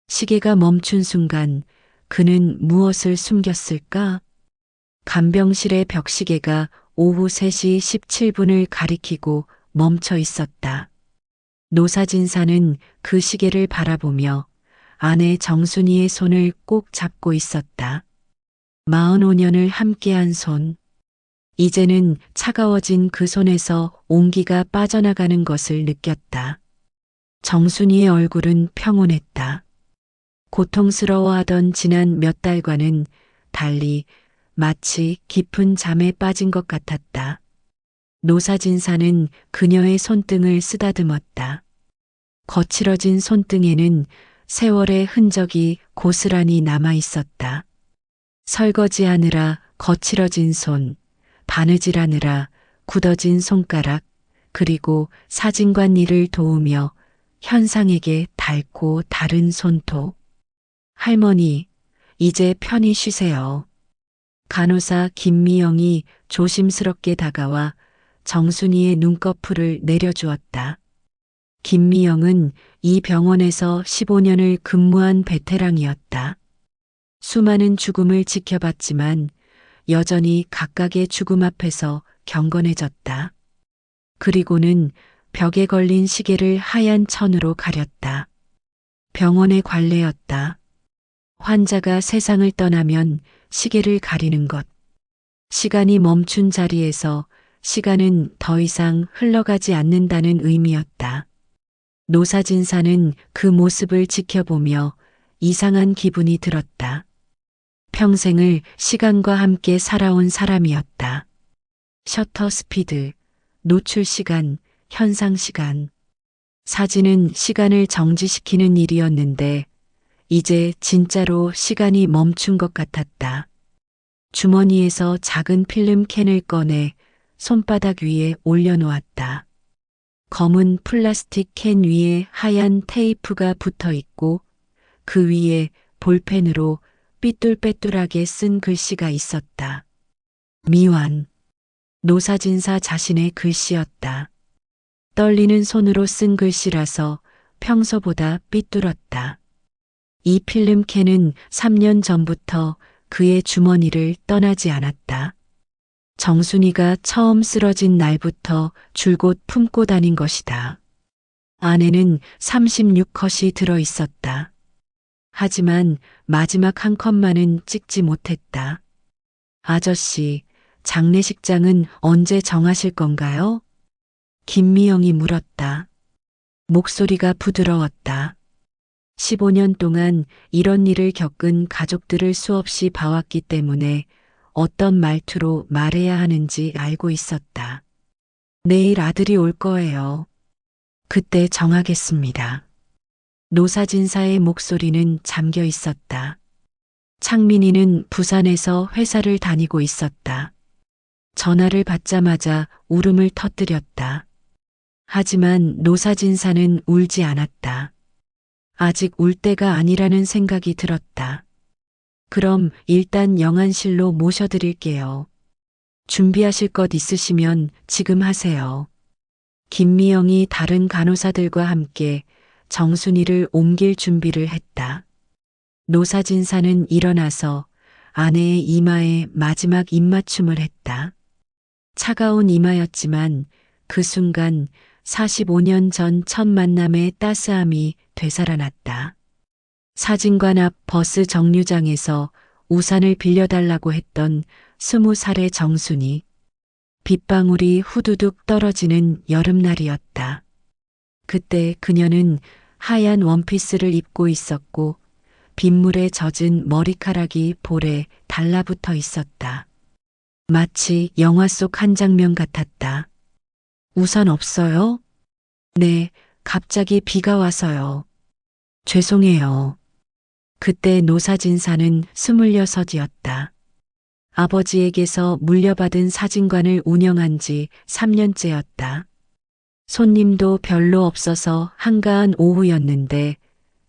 시계가 멈춘 순간 그는 무엇을 숨겼을까? 간병실의 벽시계가 오후 3시 17분을 가리키고 멈춰 있었다. 노사진사는 그 시계를 바라보며 아내 정순이의 손을 꼭 잡고 있었다. 45년을 함께한 손. 이제는 차가워진 그 손에서 온기가 빠져나가는 것을 느꼈다. 정순이의 얼굴은 평온했다. 고통스러워하던 지난 몇 달과는 달리 마치 깊은 잠에 빠진 것 같았다. 노사진사는 그녀의 손등을 쓰다듬었다. 거칠어진 손등에는 세월의 흔적이 고스란히 남아 있었다. 설거지하느라 거칠어진 손, 바느질하느라 굳어진 손가락, 그리고 사진관 일을 도우며 현상에게 닳고 다른 손톱. 할머니, 이제 편히 쉬세요. 간호사 김미영이 조심스럽게 다가와 정순이의 눈꺼풀을 내려주었다. 김미영은 이 병원에서 15년을 근무한 베테랑이었다. 수많은 죽음을 지켜봤지만 여전히 각각의 죽음 앞에서 경건해졌다. 그리고는 벽에 걸린 시계를 하얀 천으로 가렸다. 병원의 관례였다. 환자가 세상을 떠나면 시계를 가리는 것. 시간이 멈춘 자리에서 시간은 더 이상 흘러가지 않는다는 의미였다. 노사진사는 그 모습을 지켜보며 이상한 기분이 들었다. 평생을 시간과 함께 살아온 사람이었다. 셔터 스피드, 노출 시간, 현상 시간. 사진은 시간을 정지시키는 일이었는데 이제 진짜로 시간이 멈춘 것 같았다. 주머니에서 작은 필름 캔을 꺼내 손바닥 위에 올려놓았다. 검은 플라스틱 캔 위에 하얀 테이프가 붙어 있고 그 위에 볼펜으로 삐뚤빼뚤하게 쓴 글씨가 있었다. 미완. 노사진사 자신의 글씨였다. 떨리는 손으로 쓴 글씨라서 평소보다 삐뚤었다. 이 필름캔은 3년 전부터 그의 주머니를 떠나지 않았다. 정순이가 처음 쓰러진 날부터 줄곧 품고 다닌 것이다. 안에는 36컷이 들어 있었다. 하지만 마지막 한 컷만은 찍지 못했다. 아저씨, 장례식장은 언제 정하실 건가요? 김미영이 물었다. 목소리가 부드러웠다. 15년 동안 이런 일을 겪은 가족들을 수없이 봐왔기 때문에 어떤 말투로 말해야 하는지 알고 있었다. 내일 아들이 올 거예요. 그때 정하겠습니다. 노사진사의 목소리는 잠겨 있었다. 창민이는 부산에서 회사를 다니고 있었다. 전화를 받자마자 울음을 터뜨렸다. 하지만 노사진사는 울지 않았다. 아직 울 때가 아니라는 생각이 들었다. 그럼 일단 영안실로 모셔드릴게요. 준비하실 것 있으시면 지금 하세요. 김미영이 다른 간호사들과 함께 정순이를 옮길 준비를 했다. 노사진사는 일어나서 아내의 이마에 마지막 입맞춤을 했다. 차가운 이마였지만 그 순간 45년 전 첫 만남의 따스함이 되살아났다. 사진관 앞 버스 정류장에서 우산을 빌려달라고 했던 20살의 정순이. 빗방울이 후두둑 떨어지는 여름날이었다. 그때 그녀는 하얀 원피스를 입고 있었고 빗물에 젖은 머리카락이 볼에 달라붙어 있었다. 마치 영화 속 한 장면 같았다. 우산 없어요? 네, 갑자기 비가 와서요. 죄송해요. 그때 노사진사는 26이었다. 아버지에게서 물려받은 사진관을 운영한 지 3년째였다. 손님도 별로 없어서 한가한 오후였는데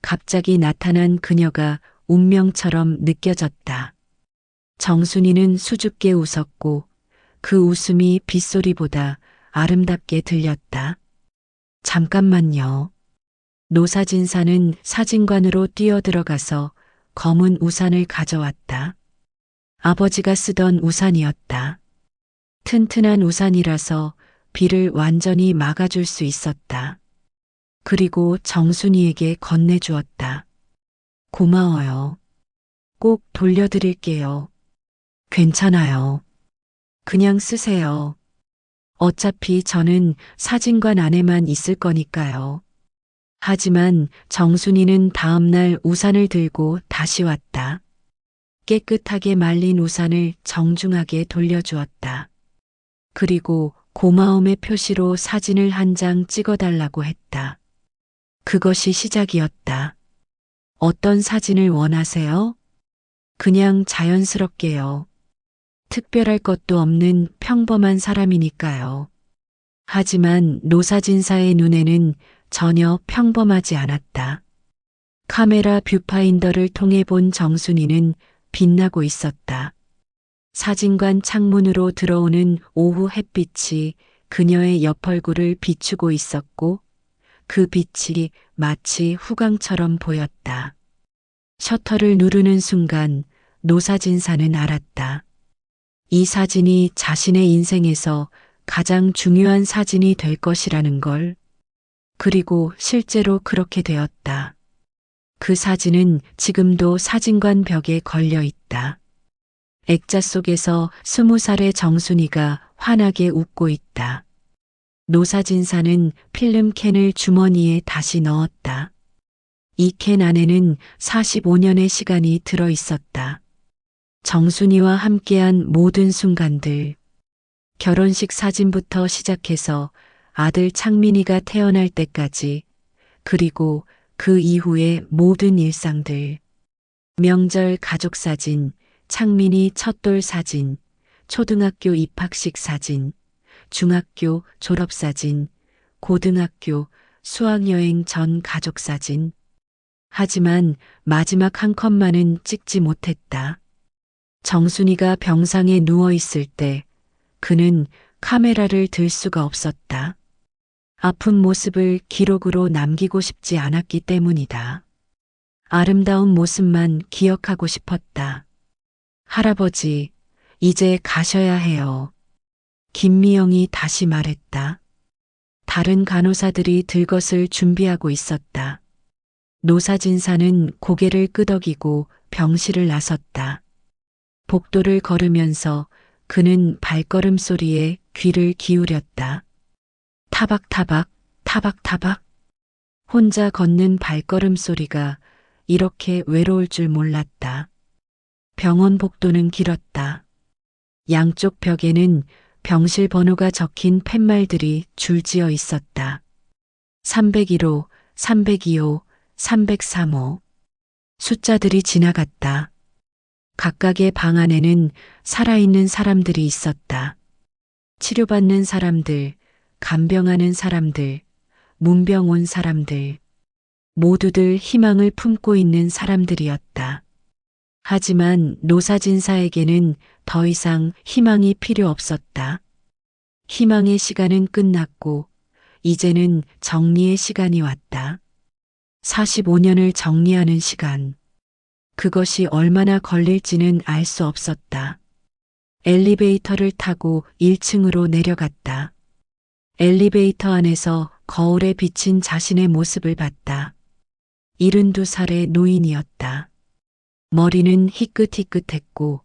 갑자기 나타난 그녀가 운명처럼 느껴졌다. 정순이는 수줍게 웃었고 그 웃음이 빗소리보다 아름답게 들렸다. 잠깐만요. 노사진사는 사진관으로 뛰어들어가서 검은 우산을 가져왔다. 아버지가 쓰던 우산이었다. 튼튼한 우산이라서 비를 완전히 막아줄 수 있었다. 그리고 정순이에게 건네주었다. 고마워요. 꼭 돌려드릴게요. 괜찮아요. 그냥 쓰세요. 어차피 저는 사진관 안에만 있을 거니까요. 하지만 정순이는 다음날 우산을 들고 다시 왔다. 깨끗하게 말린 우산을 정중하게 돌려주었다. 그리고 고마움의 표시로 사진을 한 장 찍어달라고 했다. 그것이 시작이었다. 어떤 사진을 원하세요? 그냥 자연스럽게요. 특별할 것도 없는 평범한 사람이니까요. 하지만 노사진사의 눈에는 전혀 평범하지 않았다. 카메라 뷰파인더를 통해 본 정순이는 빛나고 있었다. 사진관 창문으로 들어오는 오후 햇빛이 그녀의 옆얼굴을 비추고 있었고 그 빛이 마치 후광처럼 보였다. 셔터를 누르는 순간 노사진사는 알았다. 이 사진이 자신의 인생에서 가장 중요한 사진이 될 것이라는 걸. 그리고 실제로 그렇게 되었다. 그 사진은 지금도 사진관 벽에 걸려 있다. 액자 속에서 20살의 정순이가 환하게 웃고 있다. 노사진사는 필름캔을 주머니에 다시 넣었다. 이 캔 안에는 45년의 시간이 들어 있었다. 정순이와 함께한 모든 순간들. 결혼식 사진부터 시작해서 아들 창민이가 태어날 때까지, 그리고 그 이후의 모든 일상들. 명절 가족 사진, 창민이 첫돌 사진, 초등학교 입학식 사진, 중학교 졸업 사진, 고등학교 수학여행 전 가족 사진. 하지만 마지막 한 컷만은 찍지 못했다. 정순이가 병상에 누워 있을 때 그는 카메라를 들 수가 없었다. 아픈 모습을 기록으로 남기고 싶지 않았기 때문이다. 아름다운 모습만 기억하고 싶었다. 할아버지, 이제 가셔야 해요. 김미영이 다시 말했다. 다른 간호사들이 들 것을 준비하고 있었다. 노사진사는 고개를 끄덕이고 병실을 나섰다. 복도를 걸으면서 그는 발걸음 소리에 귀를 기울였다. 타박타박, 타박타박. 혼자 걷는 발걸음 소리가 이렇게 외로울 줄 몰랐다. 병원 복도는 길었다. 양쪽 벽에는 병실 번호가 적힌 팻말들이 줄지어 있었다. 301호, 302호, 303호. 숫자들이 지나갔다. 각각의 방 안에는 살아있는 사람들이 있었다. 치료받는 사람들, 간병하는 사람들, 문병 온 사람들. 모두들 희망을 품고 있는 사람들이었다. 하지만 노사진사에게는 더 이상 희망이 필요 없었다. 희망의 시간은 끝났고 이제는 정리의 시간이 왔다. 45년을 정리하는 시간. 그것이 얼마나 걸릴지는 알 수 없었다. 엘리베이터를 타고 1층으로 내려갔다. 엘리베이터 안에서 거울에 비친 자신의 모습을 봤다. 72살의 노인이었다. 머리는 희끗희끗했고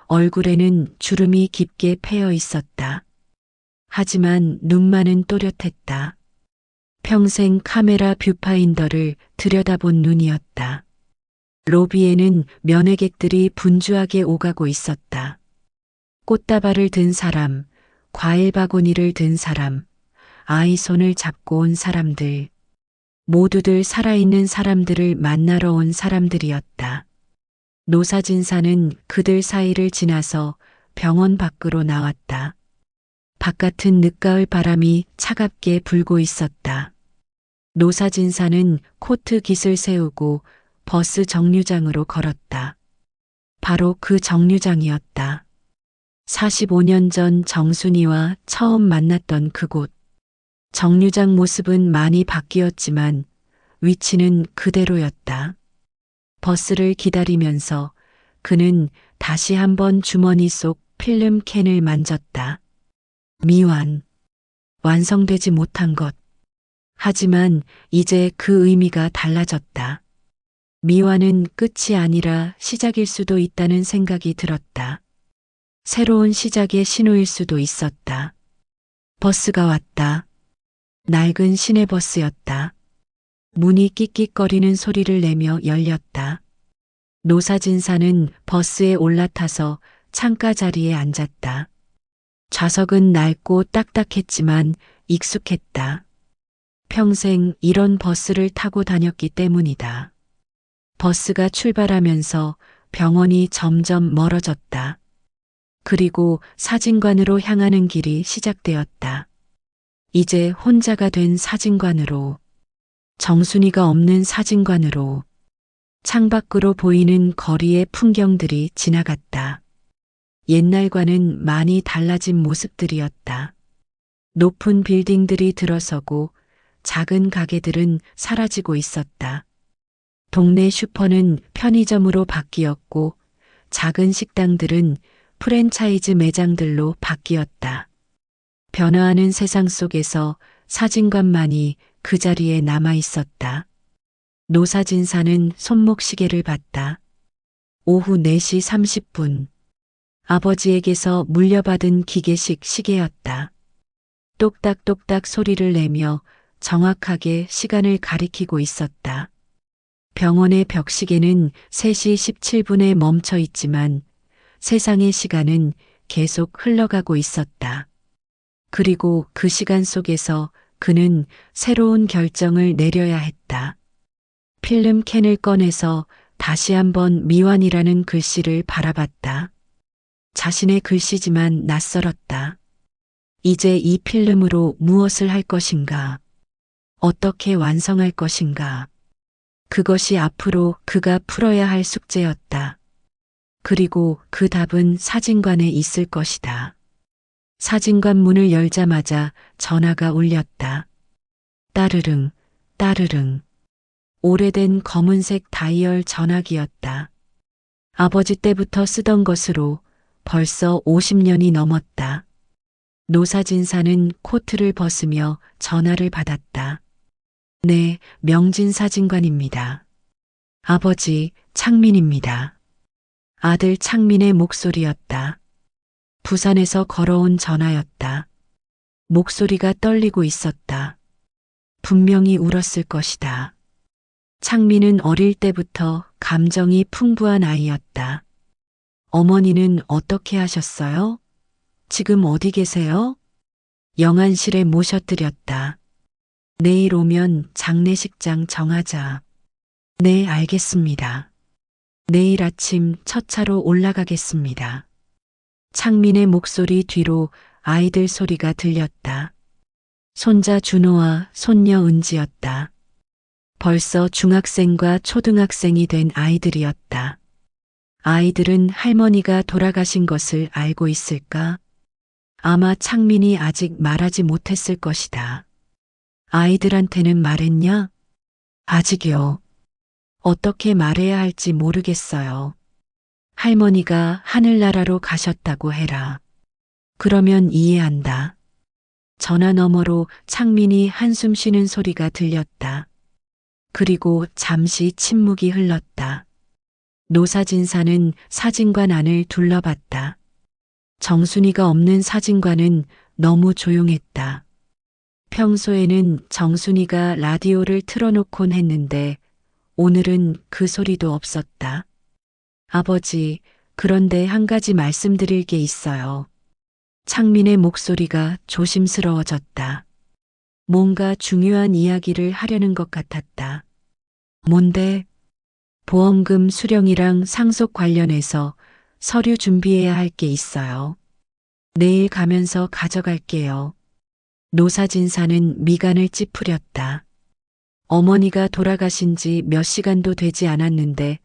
얼굴에는 주름이 깊게 패여 있었다. 하지만 눈만은 또렷했다. 평생 카메라 뷰파인더를 들여다본 눈이었다. 로비에는 면회객들이 분주하게 오가고 있었다. 꽃다발을 든 사람, 과일 바구니를 든 사람, 아이 손을 잡고 온 사람들. 모두들 살아있는 사람들을 만나러 온 사람들이었다. 노사진사는 그들 사이를 지나서 병원 밖으로 나왔다. 바깥은 늦가을 바람이 차갑게 불고 있었다. 노사진사는 코트 깃을 세우고 버스 정류장으로 걸었다. 바로 그 정류장이었다. 45년 전 정순이와 처음 만났던 그곳. 정류장 모습은 많이 바뀌었지만 위치는 그대로였다. 버스를 기다리면서 그는 다시 한번 주머니 속 필름 캔을 만졌다. 미완. 완성되지 못한 것. 하지만 이제 그 의미가 달라졌다. 미완은 끝이 아니라 시작일 수도 있다는 생각이 들었다. 새로운 시작의 신호일 수도 있었다. 버스가 왔다. 낡은 시내버스였다. 문이 끽끽거리는 소리를 내며 열렸다. 노사진사는 버스에 올라타서 창가 자리에 앉았다. 좌석은 낡고 딱딱했지만 익숙했다. 평생 이런 버스를 타고 다녔기 때문이다. 버스가 출발하면서 병원이 점점 멀어졌다. 그리고 사진관으로 향하는 길이 시작되었다. 이제 혼자가 된 사진관으로, 정순이가 없는 사진관으로, 창밖으로 보이는 거리의 풍경들이 지나갔다. 옛날과는 많이 달라진 모습들이었다. 높은 빌딩들이 들어서고 작은 가게들은 사라지고 있었다. 동네 슈퍼는 편의점으로 바뀌었고 작은 식당들은 프랜차이즈 매장들로 바뀌었다. 변화하는 세상 속에서 사진관만이 그 자리에 남아 있었다. 노사진사는 손목시계를 봤다. 오후 4시 30분. 아버지에게서 물려받은 기계식 시계였다. 똑딱똑딱 소리를 내며 정확하게 시간을 가리키고 있었다. 병원의 벽시계는 3시 17분에 멈춰 있지만 세상의 시간은 계속 흘러가고 있었다. 그리고 그 시간 속에서 그는 새로운 결정을 내려야 했다. 필름 캔을 꺼내서 다시 한번 미완이라는 글씨를 바라봤다. 자신의 글씨지만 낯설었다. 이제 이 필름으로 무엇을 할 것인가? 어떻게 완성할 것인가? 그것이 앞으로 그가 풀어야 할 숙제였다. 그리고 그 답은 사진관에 있을 것이다. 사진관 문을 열자마자 전화가 울렸다. 따르릉, 따르릉. 오래된 검은색 다이얼 전화기였다. 아버지 때부터 쓰던 것으로 벌써 50년이 넘었다. 노사진사는 코트를 벗으며 전화를 받았다. 네, 명진사진관입니다. 아버지, 창민입니다. 아들 창민의 목소리였다. 부산에서 걸어온 전화였다. 목소리가 떨리고 있었다. 분명히 울었을 것이다. 창민은 어릴 때부터 감정이 풍부한 아이였다. 어머니는 어떻게 하셨어요? 지금 어디 계세요? 영안실에 모셔드렸다. 내일 오면 장례식장 정하자. 네, 알겠습니다. 내일 아침 첫 차로 올라가겠습니다. 창민의 목소리 뒤로 아이들 소리가 들렸다. 손자 준호와 손녀 은지였다. 벌써 중학생과 초등학생이 된 아이들이었다. 아이들은 할머니가 돌아가신 것을 알고 있을까? 아마 창민이 아직 말하지 못했을 것이다. 아이들한테는 말했냐? 아직이요. 어떻게 말해야 할지 모르겠어요. 할머니가 하늘나라로 가셨다고 해라. 그러면 이해한다. 전화 너머로 창민이 한숨 쉬는 소리가 들렸다. 그리고 잠시 침묵이 흘렀다. 노사진사는 사진관 안을 둘러봤다. 정순이가 없는 사진관은 너무 조용했다. 평소에는 정순이가 라디오를 틀어놓곤 했는데 오늘은 그 소리도 없었다. 아버지, 그런데 한 가지 말씀드릴 게 있어요. 창민의 목소리가 조심스러워졌다. 뭔가 중요한 이야기를 하려는 것 같았다. 뭔데? 보험금 수령이랑 상속 관련해서 서류 준비해야 할 게 있어요. 내일 가면서 가져갈게요. 노사진사는 미간을 찌푸렸다. 어머니가 돌아가신 지 몇 시간도 되지 않았는데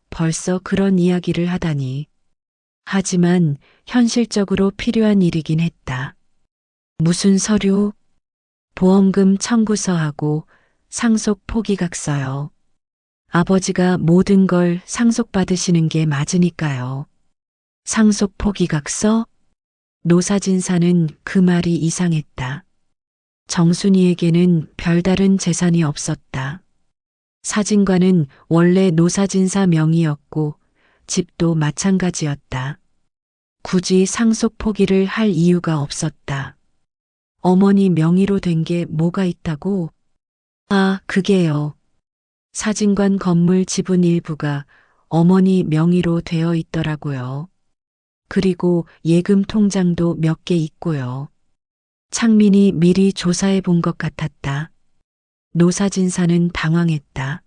벌써 그런 이야기를 하다니. 하지만 현실적으로 필요한 일이긴 했다. 무슨 서류? 보험금 청구서하고 상속 포기각서요. 아버지가 모든 걸 상속받으시는 게 맞으니까요. 상속 포기각서? 노사진사는 그 말이 이상했다. 정순이에게는 별다른 재산이 없었다. 사진관은 원래 노사진사 명의였고 집도 마찬가지였다. 굳이 상속 포기를 할 이유가 없었다. 어머니 명의로 된 게 뭐가 있다고? 아, 그게요. 사진관 건물 지분 일부가 어머니 명의로 되어 있더라고요. 그리고 예금 통장도 몇 개 있고요. 창민이 미리 조사해 본 것 같았다. 노사진사는 당황했다.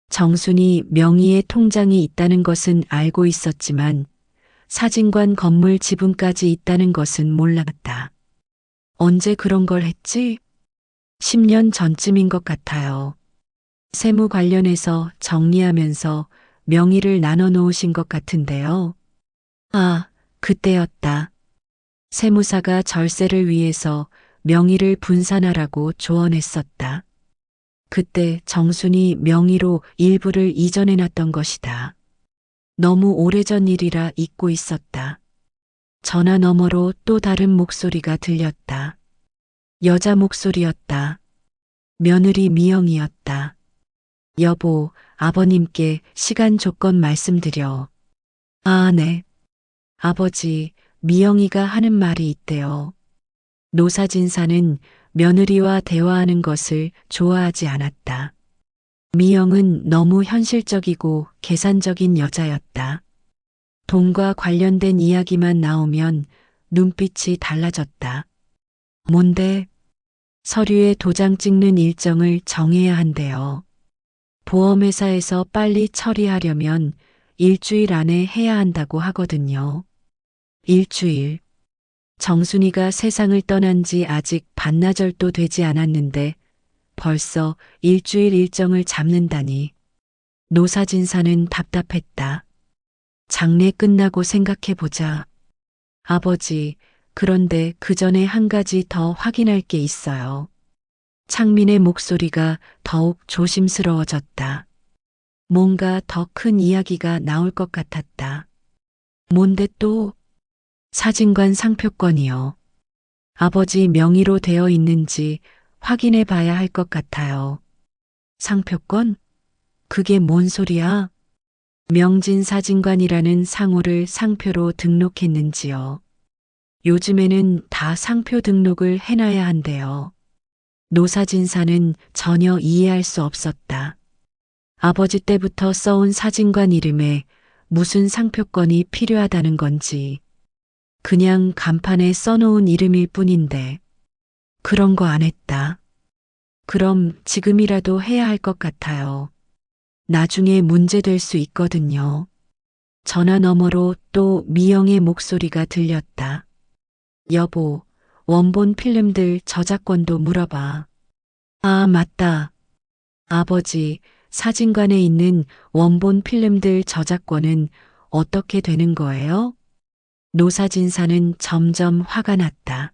정순이 명의의 통장이 있다는 것은 알고 있었지만 사진관 건물 지분까지 있다는 것은 몰랐다. 언제 그런 걸 했지? 10년 전쯤인 것 같아요. 세무 관련해서 정리하면서 명의를 나눠 놓으신 것 같은데요. 아, 그때였다. 세무사가 절세를 위해서 명의를 분산하라고 조언했었다. 그때 정순이 명의로 일부를 이전해 놨던 것이다. 너무 오래전 일이라 잊고 있었다. 전화 너머로 또 다른 목소리가 들렸다. 여자 목소리였다. 며느리 미영이었다. 여보, 아버님께 시간 조건 말씀드려. 아, 네. 아버지, 미영이가 하는 말이 있대요. 노사진사는 며느리와 대화하는 것을 좋아하지 않았다. 미영은 너무 현실적이고 계산적인 여자였다. 돈과 관련된 이야기만 나오면 눈빛이 달라졌다. 뭔데? 서류에 도장 찍는 일정을 정해야 한대요. 보험회사에서 빨리 처리하려면 일주일 안에 해야 한다고 하거든요. 일주일. 정순이가 세상을 떠난 지 아직 반나절도 되지 않았는데 벌써 일주일 일정을 잡는다니. 노사진사는 답답했다. 장례 끝나고 생각해보자. 아버지, 그런데 그 전에 한 가지 더 확인할 게 있어요. 창민의 목소리가 더욱 조심스러워졌다. 뭔가 더 큰 이야기가 나올 것 같았다. 뭔데 또? 사진관 상표권이요. 아버지 명의로 되어 있는지 확인해 봐야 할 것 같아요. 상표권? 그게 뭔 소리야? 명진사진관이라는 상호를 상표로 등록했는지요. 요즘에는 다 상표 등록을 해놔야 한대요. 노사진사는 전혀 이해할 수 없었다. 아버지 때부터 써온 사진관 이름에 무슨 상표권이 필요하다는 건지. 그냥 간판에 써놓은 이름일 뿐인데 그런 거 안 했다. 그럼 지금이라도 해야 할 것 같아요. 나중에 문제될 수 있거든요. 전화 너머로 또 미영의 목소리가 들렸다. 여보, 원본 필름들 저작권도 물어봐. 아, 맞다. 아버지, 사진관에 있는 원본 필름들 저작권은 어떻게 되는 거예요? 노사진사는 점점 화가 났다.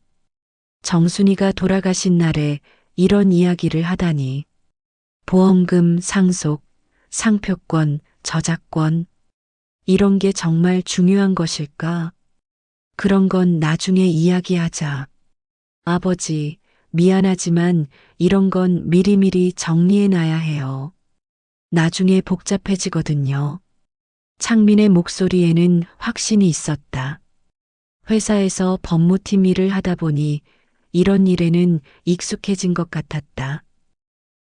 정순이가 돌아가신 날에 이런 이야기를 하다니. 보험금 상속, 상표권, 저작권. 이런 게 정말 중요한 것일까? 그런 건 나중에 이야기하자. 아버지, 미안하지만 이런 건 미리미리 정리해 놔야 해요. 나중에 복잡해지거든요. 창민의 목소리에는 확신이 있었다. 회사에서 법무팀 일을 하다 보니 이런 일에는 익숙해진 것 같았다.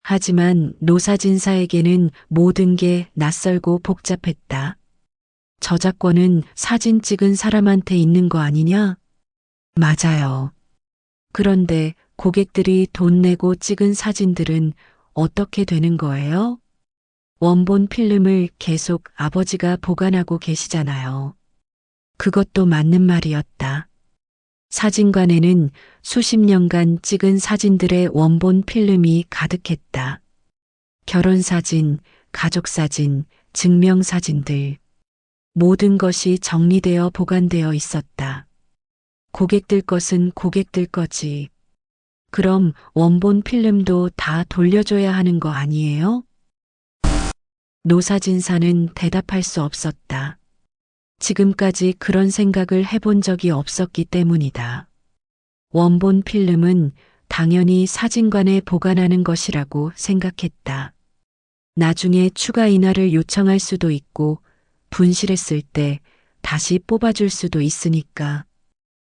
하지만 노사진사에게는 모든 게 낯설고 복잡했다. 저작권은 사진 찍은 사람한테 있는 거 아니냐? 맞아요. 그런데 고객들이 돈 내고 찍은 사진들은 어떻게 되는 거예요? 원본 필름을 계속 아버지가 보관하고 계시잖아요. 그것도 맞는 말이었다. 사진관에는 수십 년간 찍은 사진들의 원본 필름이 가득했다. 결혼사진, 가족사진, 증명사진들. 모든 것이 정리되어 보관되어 있었다. 고객들 것은 고객들 거지. 그럼 원본 필름도 다 돌려줘야 하는 거 아니에요? 노사진사는 대답할 수 없었다. 지금까지 그런 생각을 해본 적이 없었기 때문이다. 원본 필름은 당연히 사진관에 보관하는 것이라고 생각했다. 나중에 추가 인화를 요청할 수도 있고 분실했을 때 다시 뽑아줄 수도 있으니까.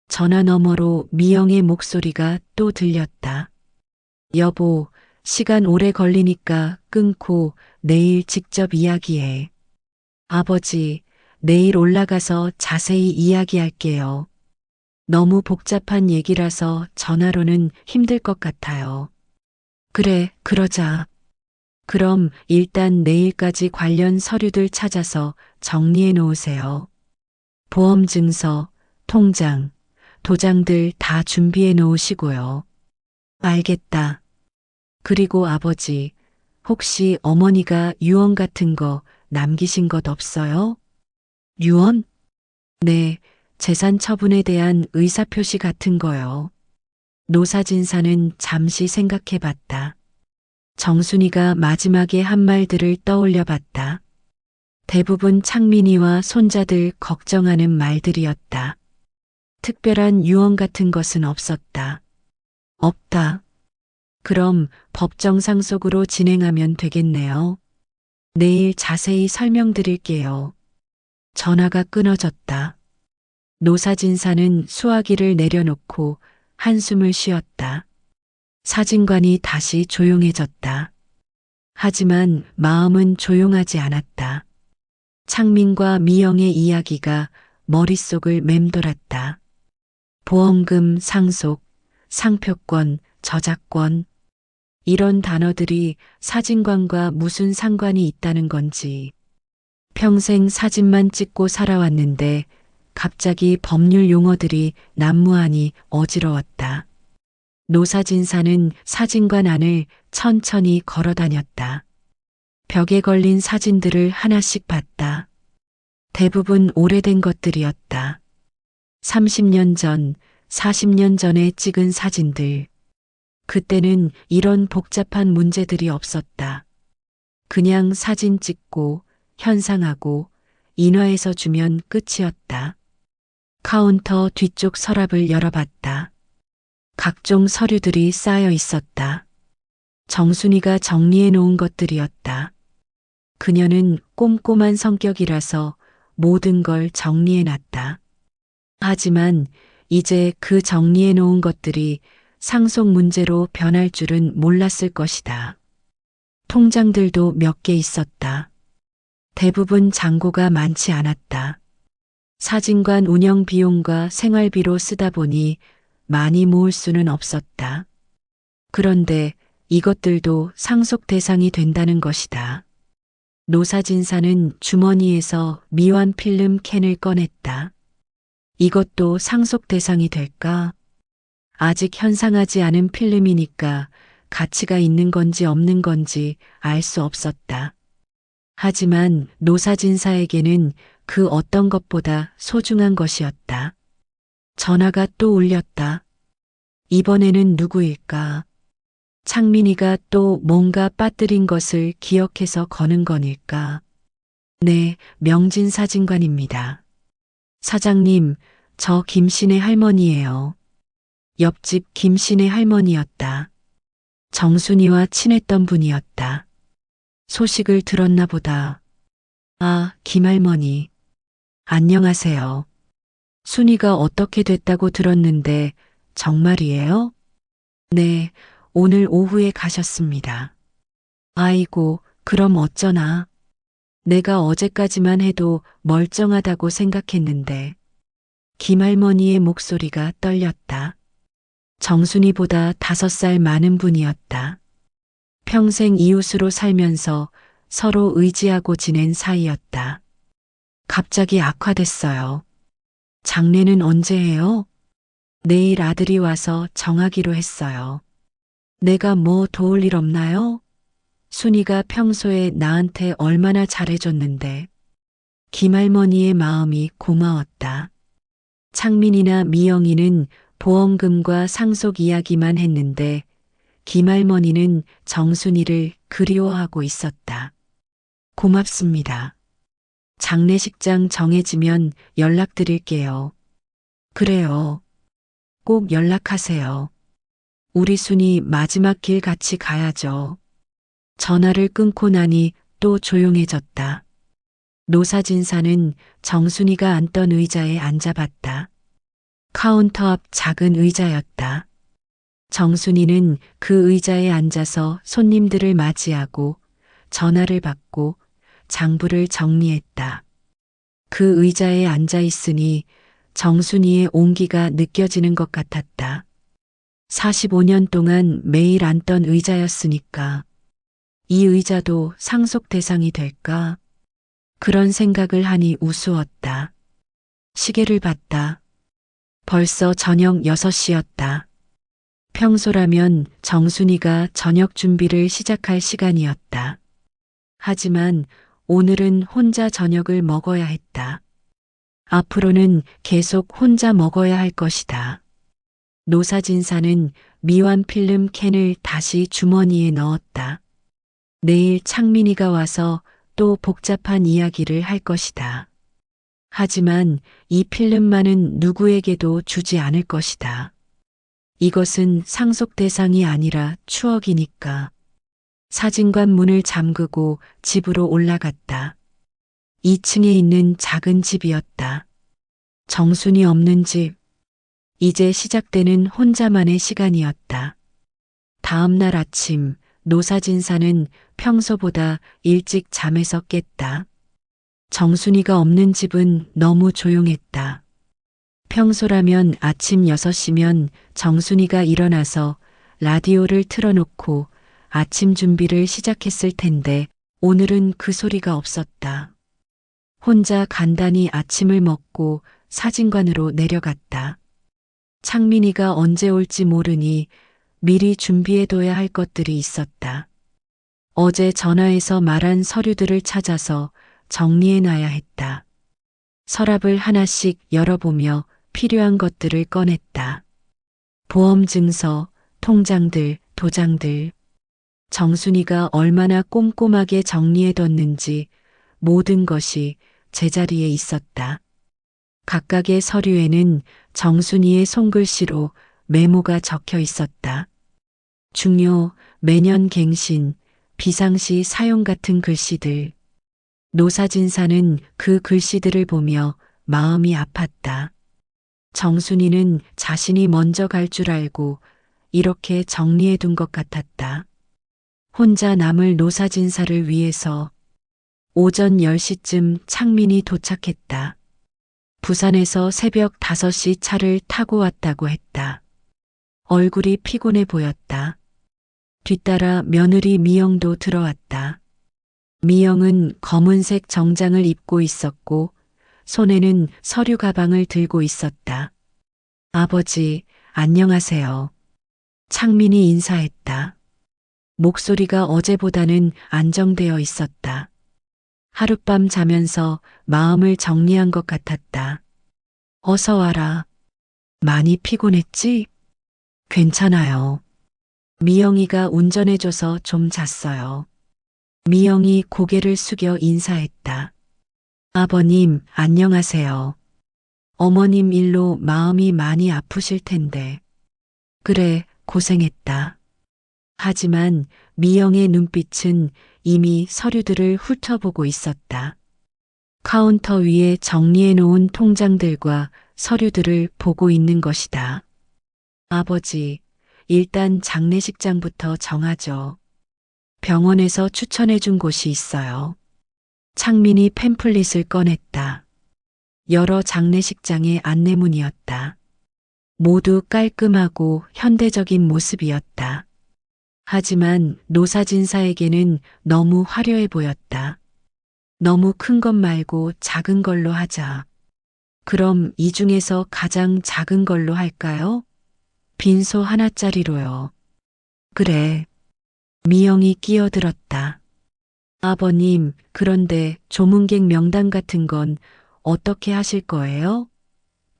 전화 너머로 미영의 목소리가 또 들렸다. 여보, 시간 오래 걸리니까 끊고 내일 직접 이야기해. 아버지, 내일 올라가서 자세히 이야기할게요. 너무 복잡한 얘기라서 전화로는 힘들 것 같아요. 그래, 그러자. 그럼 일단 내일까지 관련 서류들 찾아서 정리해 놓으세요. 보험증서, 통장, 도장들 다 준비해 놓으시고요. 알겠다. 그리고 아버지, 혹시 어머니가 유언 같은 거 남기신 것 없어요? 유언? 네, 재산 처분에 대한 의사표시 같은 거요. 노사진사는 잠시 생각해 봤다. 정순이가 마지막에 한 말들을 떠올려 봤다. 대부분 창민이와 손자들 걱정하는 말들이었다. 특별한 유언 같은 것은 없었다. 없다. 그럼 법정 상속으로 진행하면 되겠네요. 내일 자세히 설명드릴게요. 전화가 끊어졌다. 노사진사는 수화기를 내려놓고 한숨을 쉬었다. 사진관이 다시 조용해졌다. 하지만 마음은 조용하지 않았다. 창민과 미영의 이야기가 머릿속을 맴돌았다. 보험금 상속, 상표권, 저작권. 이런 단어들이 사진관과 무슨 상관이 있다는 건지. 평생 사진만 찍고 살아왔는데 갑자기 법률 용어들이 난무하니 어지러웠다. 노사진사는 사진관 안을 천천히 걸어 다녔다. 벽에 걸린 사진들을 하나씩 봤다. 대부분 오래된 것들이었다. 30년 전, 40년 전에 찍은 사진들. 그때는 이런 복잡한 문제들이 없었다. 그냥 사진 찍고, 현상하고, 인화해서 주면 끝이었다. 카운터 뒤쪽 서랍을 열어봤다. 각종 서류들이 쌓여 있었다. 정순이가 정리해 놓은 것들이었다. 그녀는 꼼꼼한 성격이라서 모든 걸 정리해 놨다. 하지만 이제 그 정리해 놓은 것들이 상속 문제로 변할 줄은 몰랐을 것이다. 통장들도 몇 개 있었다. 대부분 잔고가 많지 않았다. 사진관 운영 비용과 생활비로 쓰다 보니 많이 모을 수는 없었다. 그런데 이것들도 상속 대상이 된다는 것이다. 노사진사는 주머니에서 미완 필름 캔을 꺼냈다. 이것도 상속 대상이 될까? 아직 현상하지 않은 필름이니까 가치가 있는 건지 없는 건지 알 수 없었다. 하지만 노사진사에게는 그 어떤 것보다 소중한 것이었다. 전화가 또 울렸다. 이번에는 누구일까? 창민이가 또 뭔가 빠뜨린 것을 기억해서 거는 건일까? 네, 명진 사진관입니다. 사장님, 저 김신의 할머니예요. 옆집 김신의 할머니였다. 정순이와 친했던 분이었다. 소식을 들었나 보다. 아, 김할머니. 안녕하세요. 순이가 어떻게 됐다고 들었는데 정말이에요? 네, 오늘 오후에 가셨습니다. 아이고, 그럼 어쩌나. 내가 어제까지만 해도 멀쩡하다고 생각했는데. 김할머니의 목소리가 떨렸다. 정순이보다 5살 많은 분이었다. 평생 이웃으로 살면서 서로 의지하고 지낸 사이였다. 갑자기 악화됐어요. 장례는 언제 해요? 내일 아들이 와서 정하기로 했어요. 내가 뭐 도울 일 없나요? 순이가 평소에 나한테 얼마나 잘해줬는데. 김할머니의 마음이 고마웠다. 창민이나 미영이는 보험금과 상속 이야기만 했는데 김할머니는 정순이를 그리워하고 있었다. 고맙습니다. 장례식장 정해지면 연락드릴게요. 그래요. 꼭 연락하세요. 우리 순이 마지막 길 같이 가야죠. 전화를 끊고 나니 또 조용해졌다. 노사진사는 정순이가 앉던 의자에 앉아봤다. 카운터 앞 작은 의자였다. 정순이는 그 의자에 앉아서 손님들을 맞이하고 전화를 받고 장부를 정리했다. 그 의자에 앉아 있으니 정순이의 온기가 느껴지는 것 같았다. 45년 동안 매일 앉던 의자였으니까 이 의자도 상속 대상이 될까? 그런 생각을 하니 우스웠다. 시계를 봤다. 벌써 저녁 6시였다. 평소라면 정순이가 저녁 준비를 시작할 시간이었다. 하지만 오늘은 혼자 저녁을 먹어야 했다. 앞으로는 계속 혼자 먹어야 할 것이다. 노사진사는 미완 필름 캔을 다시 주머니에 넣었다. 내일 창민이가 와서 또 복잡한 이야기를 할 것이다. 하지만 이 필름만은 누구에게도 주지 않을 것이다. 이것은 상속 대상이 아니라 추억이니까. 사진관 문을 잠그고 집으로 올라갔다. 2층에 있는 작은 집이었다. 정순이 없는 집. 이제 시작되는 혼자만의 시간이었다. 다음 날 아침 노사진사는 평소보다 일찍 잠에서 깼다. 정순이가 없는 집은 너무 조용했다. 평소라면 아침 6시면 정순이가 일어나서 라디오를 틀어놓고 아침 준비를 시작했을 텐데 오늘은 그 소리가 없었다. 혼자 간단히 아침을 먹고 사진관으로 내려갔다. 창민이가 언제 올지 모르니 미리 준비해둬야 할 것들이 있었다. 어제 전화해서 말한 서류들을 찾아서 정리해놔야 했다. 서랍을 하나씩 열어보며 필요한 것들을 꺼냈다. 보험증서, 통장들, 도장들. 정순이가 얼마나 꼼꼼하게 정리해뒀는지 모든 것이 제자리에 있었다. 각각의 서류에는 정순이의 손글씨로 메모가 적혀 있었다. 중요, 매년 갱신, 비상시 사용 같은 글씨들. 노사진사는 그 글씨들을 보며 마음이 아팠다. 정순이는 자신이 먼저 갈 줄 알고 이렇게 정리해둔 것 같았다. 혼자 남을 노사진사를 위해서 오전 10시쯤 창민이 도착했다. 부산에서 새벽 5시 차를 타고 왔다고 했다. 얼굴이 피곤해 보였다. 뒤따라 며느리 미영도 들어왔다. 미영은 검은색 정장을 입고 있었고 손에는 서류 가방을 들고 있었다. 아버지, 안녕하세요. 창민이 인사했다. 목소리가 어제보다는 안정되어 있었다. 하룻밤 자면서 마음을 정리한 것 같았다. 어서 와라. 많이 피곤했지? 괜찮아요. 미영이가 운전해줘서 좀 잤어요. 미영이 고개를 숙여 인사했다. 아버님, 안녕하세요. 어머님 일로 마음이 많이 아프실 텐데. 그래, 고생했다. 하지만 미영의 눈빛은 이미 서류들을 훑어보고 있었다. 카운터 위에 정리해놓은 통장들과 서류들을 보고 있는 것이다. 아버지, 일단 장례식장부터 정하죠. 병원에서 추천해준 곳이 있어요. 창민이 팸플릿을 꺼냈다. 여러 장례식장의 안내문이었다. 모두 깔끔하고 현대적인 모습이었다. 하지만 노사진사에게는 너무 화려해 보였다. 너무 큰 것 말고 작은 걸로 하자. 그럼 이 중에서 가장 작은 걸로 할까요? 빈소 하나짜리로요. 그래. 미영이 끼어들었다. 아버님, 그런데 조문객 명단 같은 건 어떻게 하실 거예요?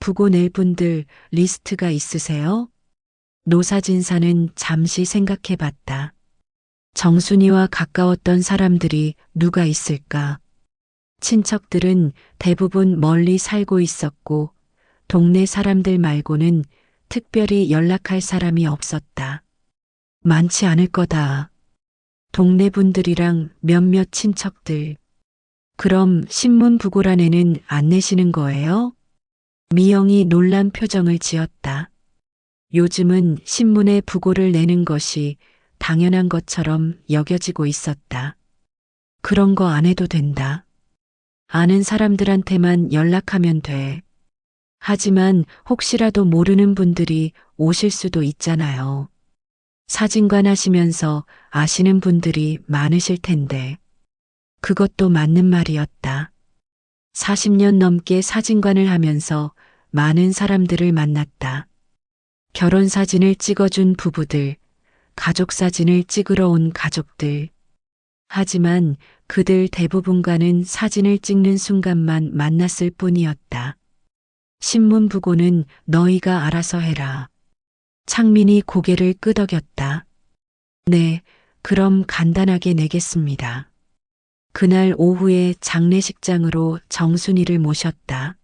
부고 낼 분들 리스트가 있으세요? 노사진사는 잠시 생각해 봤다. 정순이와 가까웠던 사람들이 누가 있을까? 친척들은 대부분 멀리 살고 있었고 동네 사람들 말고는 특별히 연락할 사람이 없었다. 많지 않을 거다. 동네 분들이랑 몇몇 친척들. 그럼 신문 부고란에는 안 내시는 거예요? 미영이 놀란 표정을 지었다. 요즘은 신문에 부고를 내는 것이 당연한 것처럼 여겨지고 있었다. 그런 거 안 해도 된다. 아는 사람들한테만 연락하면 돼. 하지만 혹시라도 모르는 분들이 오실 수도 있잖아요. 사진관 하시면서 아시는 분들이 많으실 텐데. 그것도 맞는 말이었다. 40년 넘게 사진관을 하면서 많은 사람들을 만났다. 결혼 사진을 찍어준 부부들, 가족 사진을 찍으러 온 가족들. 하지만 그들 대부분과는 사진을 찍는 순간만 만났을 뿐이었다. 신문 부고는 너희가 알아서 해라. 창민이 고개를 끄덕였다. 네, 그럼 간단하게 내겠습니다. 그날 오후에 장례식장으로 정순이를 모셨다.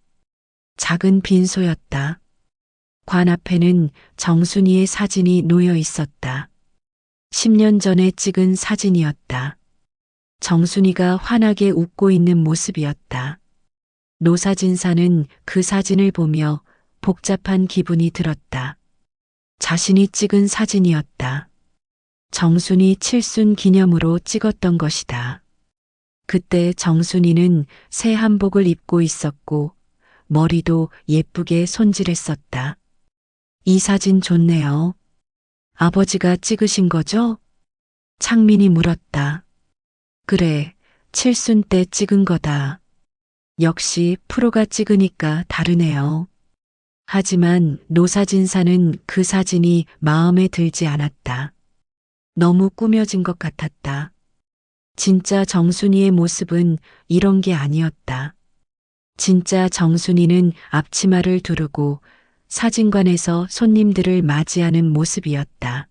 작은 빈소였다. 관 앞에는 정순이의 사진이 놓여 있었다. 10년 전에 찍은 사진이었다. 정순이가 환하게 웃고 있는 모습이었다. 노사진사는 그 사진을 보며 복잡한 기분이 들었다. 자신이 찍은 사진이었다. 정순이 칠순 기념으로 찍었던 것이다. 그때 정순이는 새 한복을 입고 있었고 머리도 예쁘게 손질했었다. 이 사진 좋네요. 아버지가 찍으신 거죠? 창민이 물었다. 그래, 칠순 때 찍은 거다. 역시 프로가 찍으니까 다르네요. 하지만 노사진사는 그 사진이 마음에 들지 않았다. 너무 꾸며진 것 같았다. 진짜 정순이의 모습은 이런 게 아니었다. 진짜 정순이는 앞치마를 두르고 사진관에서 손님들을 맞이하는 모습이었다.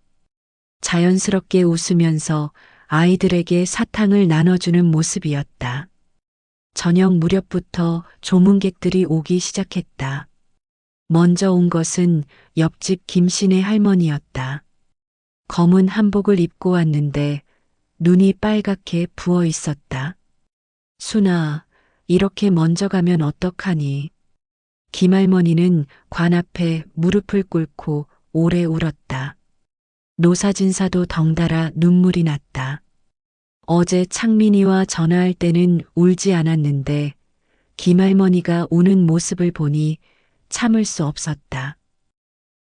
자연스럽게 웃으면서 아이들에게 사탕을 나눠주는 모습이었다. 저녁 무렵부터 조문객들이 오기 시작했다. 먼저 온 것은 옆집 김씨네 할머니였다. 검은 한복을 입고 왔는데 눈이 빨갛게 부어 있었다. 순아, 이렇게 먼저 가면 어떡하니? 김할머니는 관 앞에 무릎을 꿇고 오래 울었다. 노사진사도 덩달아 눈물이 났다. 어제 창민이와 전화할 때는 울지 않았는데 김할머니가 우는 모습을 보니 참을 수 없었다.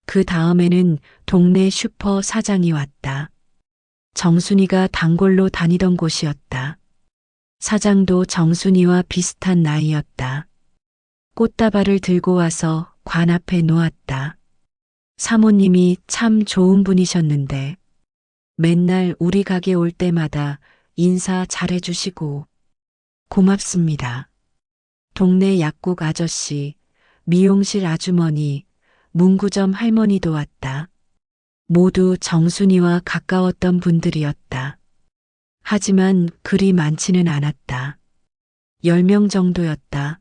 그 다음에는 동네 슈퍼 사장이 왔다. 정순이가 단골로 다니던 곳이었다. 사장도 정순이와 비슷한 나이였다. 꽃다발을 들고 와서 관 앞에 놓았다. 사모님이 참 좋은 분이셨는데 맨날 우리 가게 올 때마다 인사 잘해주시고 고맙습니다. 동네 약국 아저씨, 미용실 아주머니, 문구점 할머니도 왔다. 모두 정순이와 가까웠던 분들이었다. 하지만 그리 많지는 않았다. 10명 정도였다.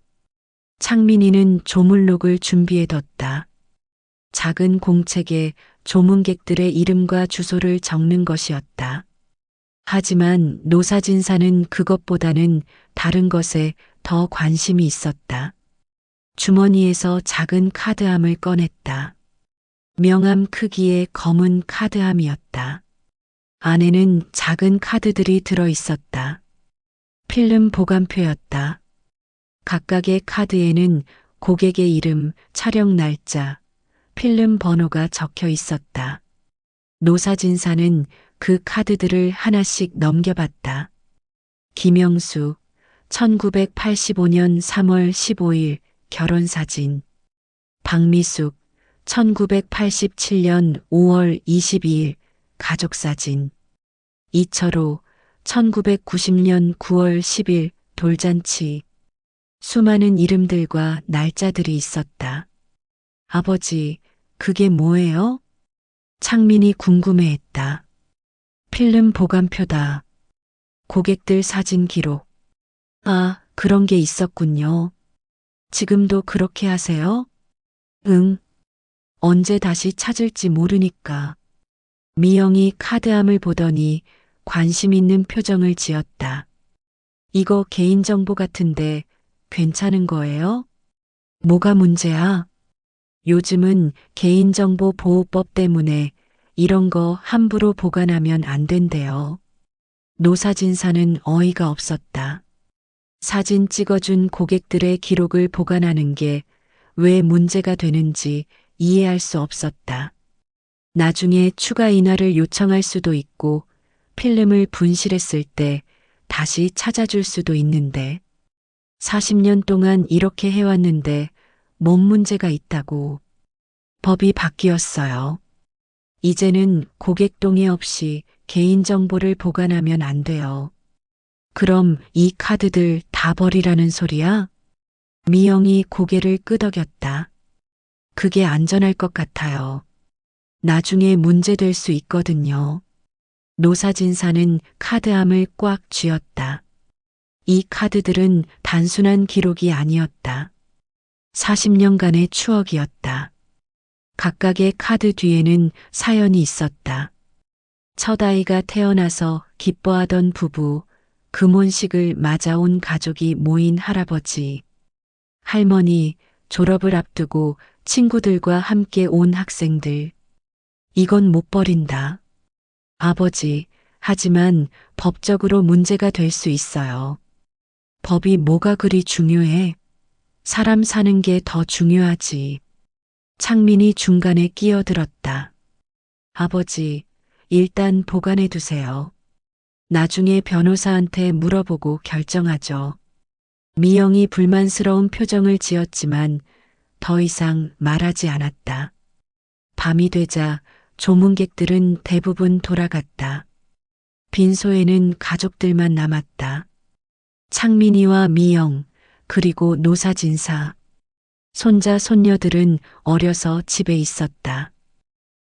창민이는 조물록을 준비해뒀다. 작은 공책에 조문객들의 이름과 주소를 적는 것이었다. 하지만 노사진사는 그것보다는 다른 것에 더 관심이 있었다. 주머니에서 작은 카드함을 꺼냈다. 명함 크기의 검은 카드함이었다. 안에는 작은 카드들이 들어 있었다. 필름 보관표였다. 각각의 카드에는 고객의 이름, 촬영 날짜, 필름 번호가 적혀 있었다. 노사진사는 그 카드들을 하나씩 넘겨봤다. 김영수, 1985년 3월 15일 결혼사진. 박미숙, 1987년 5월 22일 가족사진. 이철호, 1990년 9월 10일 돌잔치. 수많은 이름들과 날짜들이 있었다. 아버지, 그게 뭐예요? 창민이 궁금해했다. 필름 보관표다. 고객들 사진 기록. 아, 그런 게 있었군요. 지금도 그렇게 하세요? 응. 언제 다시 찾을지 모르니까. 미영이 카드함을 보더니 관심 있는 표정을 지었다. 이거 개인정보 같은데 괜찮은 거예요? 뭐가 문제야? 요즘은 개인정보 보호법 때문에 이런 거 함부로 보관하면 안 된대요. 노사진사는 어이가 없었다. 사진 찍어준 고객들의 기록을 보관하는 게 왜 문제가 되는지 이해할 수 없었다. 나중에 추가 인화를 요청할 수도 있고 필름을 분실했을 때 다시 찾아줄 수도 있는데 40년 동안 이렇게 해왔는데 뭔 문제가 있다고. 법이 바뀌었어요. 이제는 고객 동의 없이 개인정보를 보관하면 안 돼요. 그럼 이 카드들 다 버리라는 소리야? 미영이 고개를 끄덕였다. 그게 안전할 것 같아요. 나중에 문제될 수 있거든요. 노사진사는 카드함을 꽉 쥐었다. 이 카드들은 단순한 기록이 아니었다. 40년간의 추억이었다. 각각의 카드 뒤에는 사연이 있었다. 첫 아이가 태어나서 기뻐하던 부부, 금혼식을 맞아온 가족이 모인 할아버지, 할머니, 졸업을 앞두고 친구들과 함께 온 학생들. 이건 못 버린다. 아버지, 하지만 법적으로 문제가 될 수 있어요. 법이 뭐가 그리 중요해? 사람 사는 게 더 중요하지. 창민이 중간에 끼어들었다. 아버지, 일단 보관해 두세요. 나중에 변호사한테 물어보고 결정하죠. 미영이 불만스러운 표정을 지었지만 더 이상 말하지 않았다. 밤이 되자 조문객들은 대부분 돌아갔다. 빈소에는 가족들만 남았다. 창민이와 미영, 그리고 노사진사. 손자, 손녀들은 어려서 집에 있었다.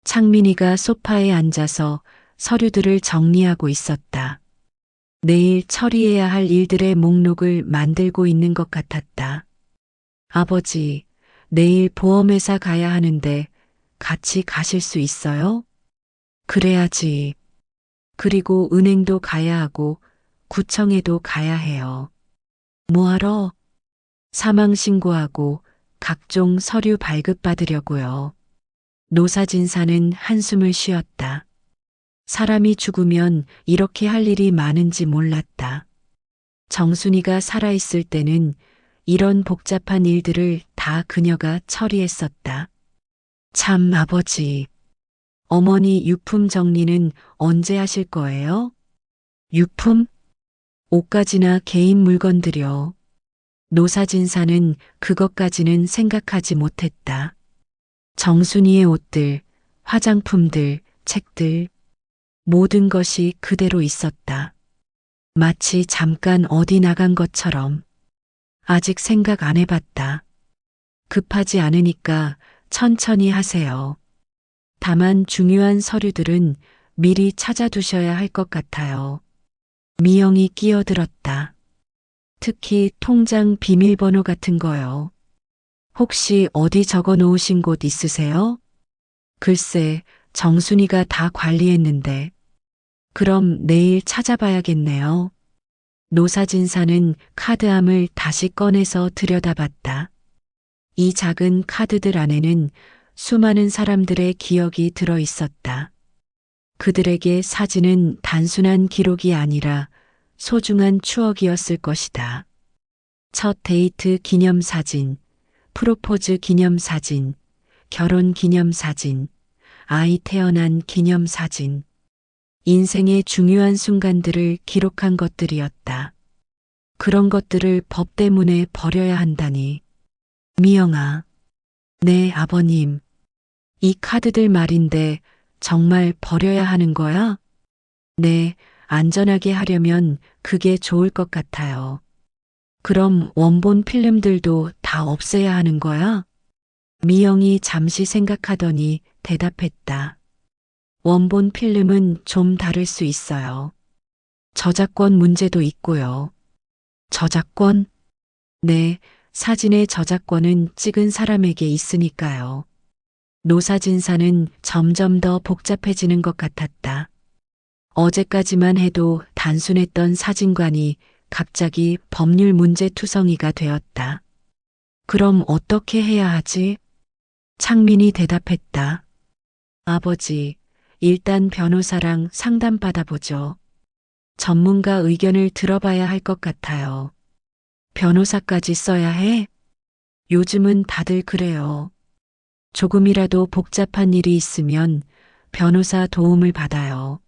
창민이가 소파에 앉아서 서류들을 정리하고 있었다. 내일 처리해야 할 일들의 목록을 만들고 있는 것 같았다. 아버지, 내일 보험회사 가야 하는데 같이 가실 수 있어요? 그래야지. 그리고 은행도 가야 하고 구청에도 가야 해요. 뭐하러? 사망 신고하고 각종 서류 발급받으려고요. 노사진사는 한숨을 쉬었다. 사람이 죽으면 이렇게 할 일이 많은지 몰랐다. 정순이가 살아있을 때는 이런 복잡한 일들을 다 그녀가 처리했었다. 참 아버지. 어머니 유품 정리는 언제 하실 거예요? 유품? 옷가지나 개인 물건들이요. 노사진사는 그것까지는 생각하지 못했다. 정순이의 옷들, 화장품들, 책들, 모든 것이 그대로 있었다. 마치 잠깐 어디 나간 것처럼. 아직 생각 안 해봤다. 급하지 않으니까 천천히 하세요. 다만 중요한 서류들은 미리 찾아두셔야 할 것 같아요. 미영이 끼어들었다. 특히 통장 비밀번호 같은 거요. 혹시 어디 적어 놓으신 곳 있으세요? 글쎄, 정순이가 다 관리했는데. 그럼 내일 찾아봐야겠네요. 노사진사는 카드함을 다시 꺼내서 들여다봤다. 이 작은 카드들 안에는 수많은 사람들의 기억이 들어 있었다. 그들에게 사진은 단순한 기록이 아니라 소중한 추억이었을 것이다. 첫 데이트 기념사진, 프로포즈 기념사진, 결혼 기념사진, 아이 태어난 기념사진. 인생의 중요한 순간들을 기록한 것들이었다. 그런 것들을 법 때문에 버려야 한다니. 미영아. 네, 아버님. 이 카드들 말인데 정말 버려야 하는 거야? 네, 안전하게 하려면 그게 좋을 것 같아요. 그럼 원본 필름들도 다 없애야 하는 거야? 미영이 잠시 생각하더니 대답했다. 원본 필름은 좀 다를 수 있어요. 저작권 문제도 있고요. 저작권? 네, 사진의 저작권은 찍은 사람에게 있으니까요. 노사진사는 점점 더 복잡해지는 것 같았다. 어제까지만 해도 단순했던 사진관이 갑자기 법률 문제 투성이가 되었다. 그럼 어떻게 해야 하지? 창민이 대답했다. 아버지, 일단 변호사랑 상담받아보죠. 전문가 의견을 들어봐야 할 것 같아요. 변호사까지 써야 해? 요즘은 다들 그래요. 조금이라도 복잡한 일이 있으면 변호사 도움을 받아요.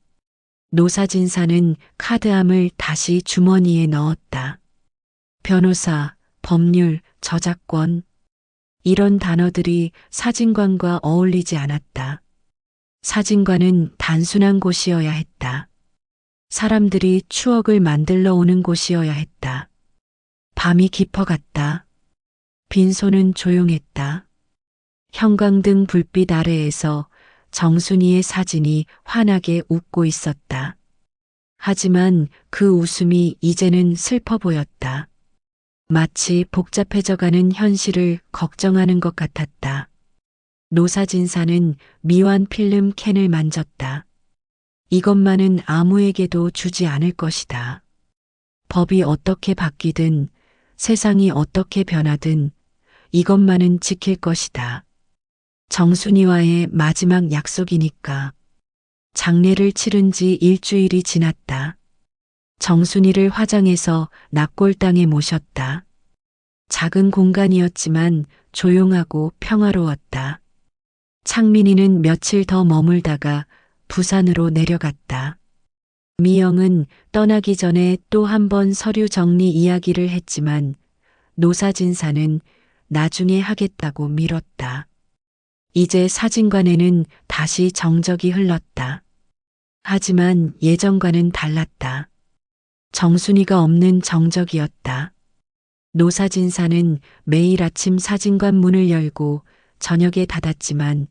노사진사는 카드함을 다시 주머니에 넣었다. 변호사, 법률, 저작권. 이런 단어들이 사진관과 어울리지 않았다. 사진관은 단순한 곳이어야 했다. 사람들이 추억을 만들러 오는 곳이어야 했다. 밤이 깊어갔다. 빈소는 조용했다. 형광등 불빛 아래에서 정순이의 사진이 환하게 웃고 있었다. 하지만 그 웃음이 이제는 슬퍼 보였다. 마치 복잡해져가는 현실을 걱정하는 것 같았다. 노사진사는 미완 필름 캔을 만졌다. 이것만은 아무에게도 주지 않을 것이다. 법이 어떻게 바뀌든 세상이 어떻게 변하든 이것만은 지킬 것이다. 정순이와의 마지막 약속이니까. 장례를 치른 지 일주일이 지났다. 정순이를 화장해서 납골당에 모셨다. 작은 공간이었지만 조용하고 평화로웠다. 창민이는 며칠 더 머물다가 부산으로 내려갔다. 미영은 떠나기 전에 또 한 번 서류 정리 이야기를 했지만 노사진사는 나중에 하겠다고 미뤘다. 이제 사진관에는 다시 정적이 흘렀다. 하지만 예전과는 달랐다. 정순이가 없는 정적이었다. 노사진사는 매일 아침 사진관 문을 열고 저녁에 닫았지만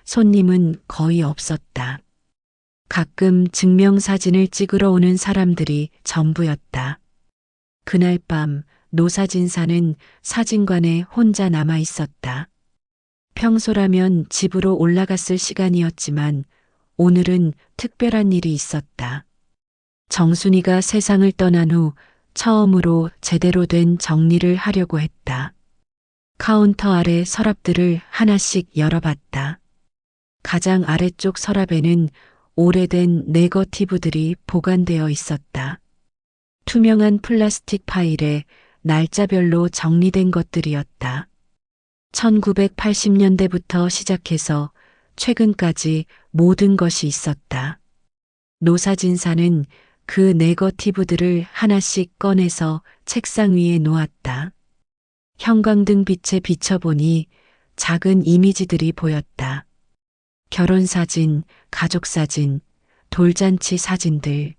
손님은 거의 없었다. 가끔 증명사진을 찍으러 오는 사람들이 전부였다. 그날 밤 노사진사는 사진관에 혼자 남아 있었다. 평소라면 집으로 올라갔을 시간이었지만 오늘은 특별한 일이 있었다. 정순이가 세상을 떠난 후 처음으로 제대로 된 정리를 하려고 했다. 카운터 아래 서랍들을 하나씩 열어봤다. 가장 아래쪽 서랍에는 오래된 네거티브들이 보관되어 있었다. 투명한 플라스틱 파일에 날짜별로 정리된 것들이었다. 1980년대부터 시작해서 최근까지 모든 것이 있었다. 노사진사는 그 네거티브들을 하나씩 꺼내서 책상 위에 놓았다. 형광등 빛에 비춰보니 작은 이미지들이 보였다. 결혼사진, 가족사진, 돌잔치 사진들.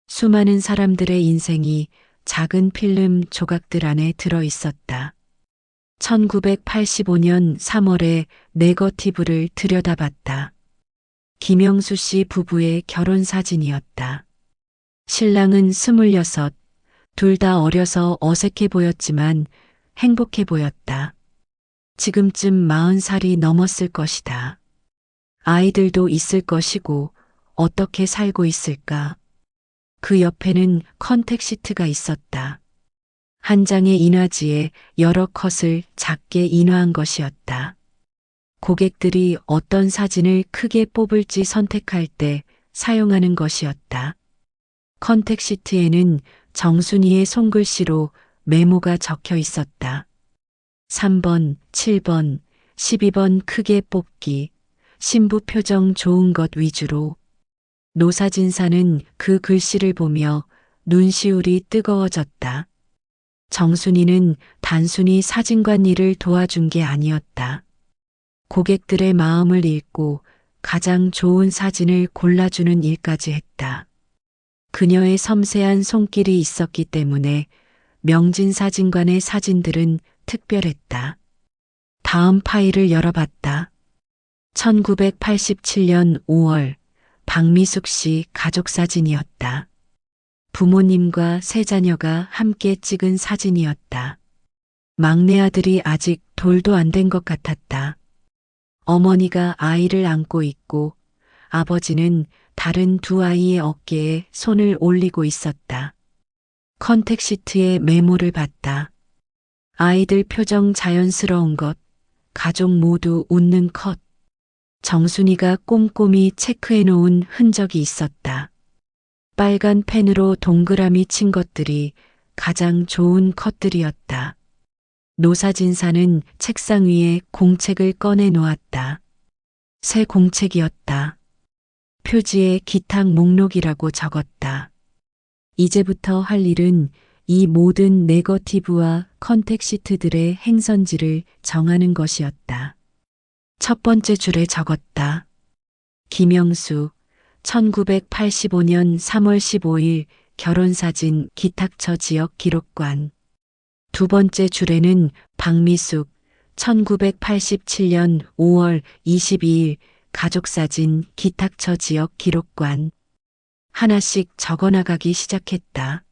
수많은 사람들의 인생이 작은 필름 조각들 안에 들어 있었다. 1985년 3월에 네거티브를 들여다봤다. 김영수 씨 부부의 결혼 사진이었다. 신랑은 26, 둘 다 어려서 어색해 보였지만 행복해 보였다. 지금쯤 40살이 넘었을 것이다. 아이들도 있을 것이고 어떻게 살고 있을까? 그 옆에는 컨택 시트가 있었다. 한 장의 인화지에 여러 컷을 작게 인화한 것이었다. 고객들이 어떤 사진을 크게 뽑을지 선택할 때 사용하는 것이었다. 컨택 시트에는 정순이의 손글씨로 메모가 적혀 있었다. 3번, 7번, 12번 크게 뽑기, 신부 표정 좋은 것 위주로. 노사진사는 그 글씨를 보며 눈시울이 뜨거워졌다. 정순이는 단순히 사진관 일을 도와준 게 아니었다. 고객들의 마음을 읽고 가장 좋은 사진을 골라주는 일까지 했다. 그녀의 섬세한 손길이 있었기 때문에 명진사진관의 사진들은 특별했다. 다음 파일을 열어봤다. 1987년 5월 박미숙 씨 가족 사진이었다. 부모님과 세 자녀가 함께 찍은 사진이었다. 막내 아들이 아직 돌도 안 된 것 같았다. 어머니가 아이를 안고 있고 아버지는 다른 두 아이의 어깨에 손을 올리고 있었다. 컨택시트에 메모를 봤다. 아이들 표정 자연스러운 것, 가족 모두 웃는 컷. 정순이가 꼼꼼히 체크해 놓은 흔적이 있었다. 빨간 펜으로 동그라미 친 것들이 가장 좋은 컷들이었다. 노사진사는 책상 위에 공책을 꺼내 놓았다. 새 공책이었다. 표지에 기탁 목록이라고 적었다. 이제부터 할 일은 이 모든 네거티브와 컨택시트들의 행선지를 정하는 것이었다. 첫 번째 줄에 적었다. 김영수, 1985년 3월 15일 결혼사진 기탁처 지역 기록관. 두 번째 줄에는 박미숙, 1987년 5월 22일 가족사진 기탁처 지역 기록관. 하나씩 적어나가기 시작했다.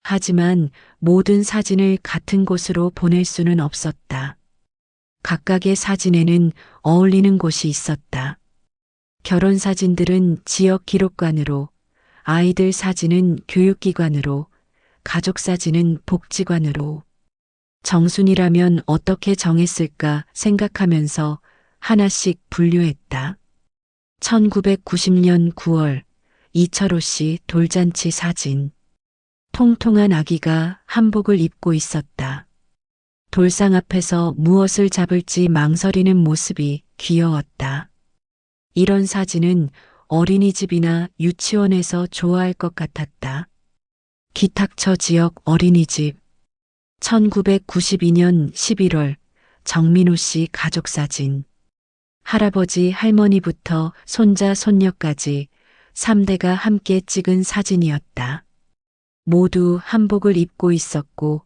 하지만 모든 사진을 같은 곳으로 보낼 수는 없었다. 각각의 사진에는 어울리는 곳이 있었다. 결혼 사진들은 지역 기록관으로, 아이들 사진은 교육기관으로, 가족 사진은 복지관으로. 정순이라면 어떻게 정했을까 생각하면서 하나씩 분류했다. 1990년 9월 이철호 씨 돌잔치 사진. 통통한 아기가 한복을 입고 있었다. 돌상 앞에서 무엇을 잡을지 망설이는 모습이 귀여웠다. 이런 사진은 어린이집이나 유치원에서 좋아할 것 같았다. 기탁처 지역 어린이집. 1992년 11월 정민호 씨 가족 사진. 할아버지 할머니부터 손자 손녀까지 3대가 함께 찍은 사진이었다. 모두 한복을 입고 있었고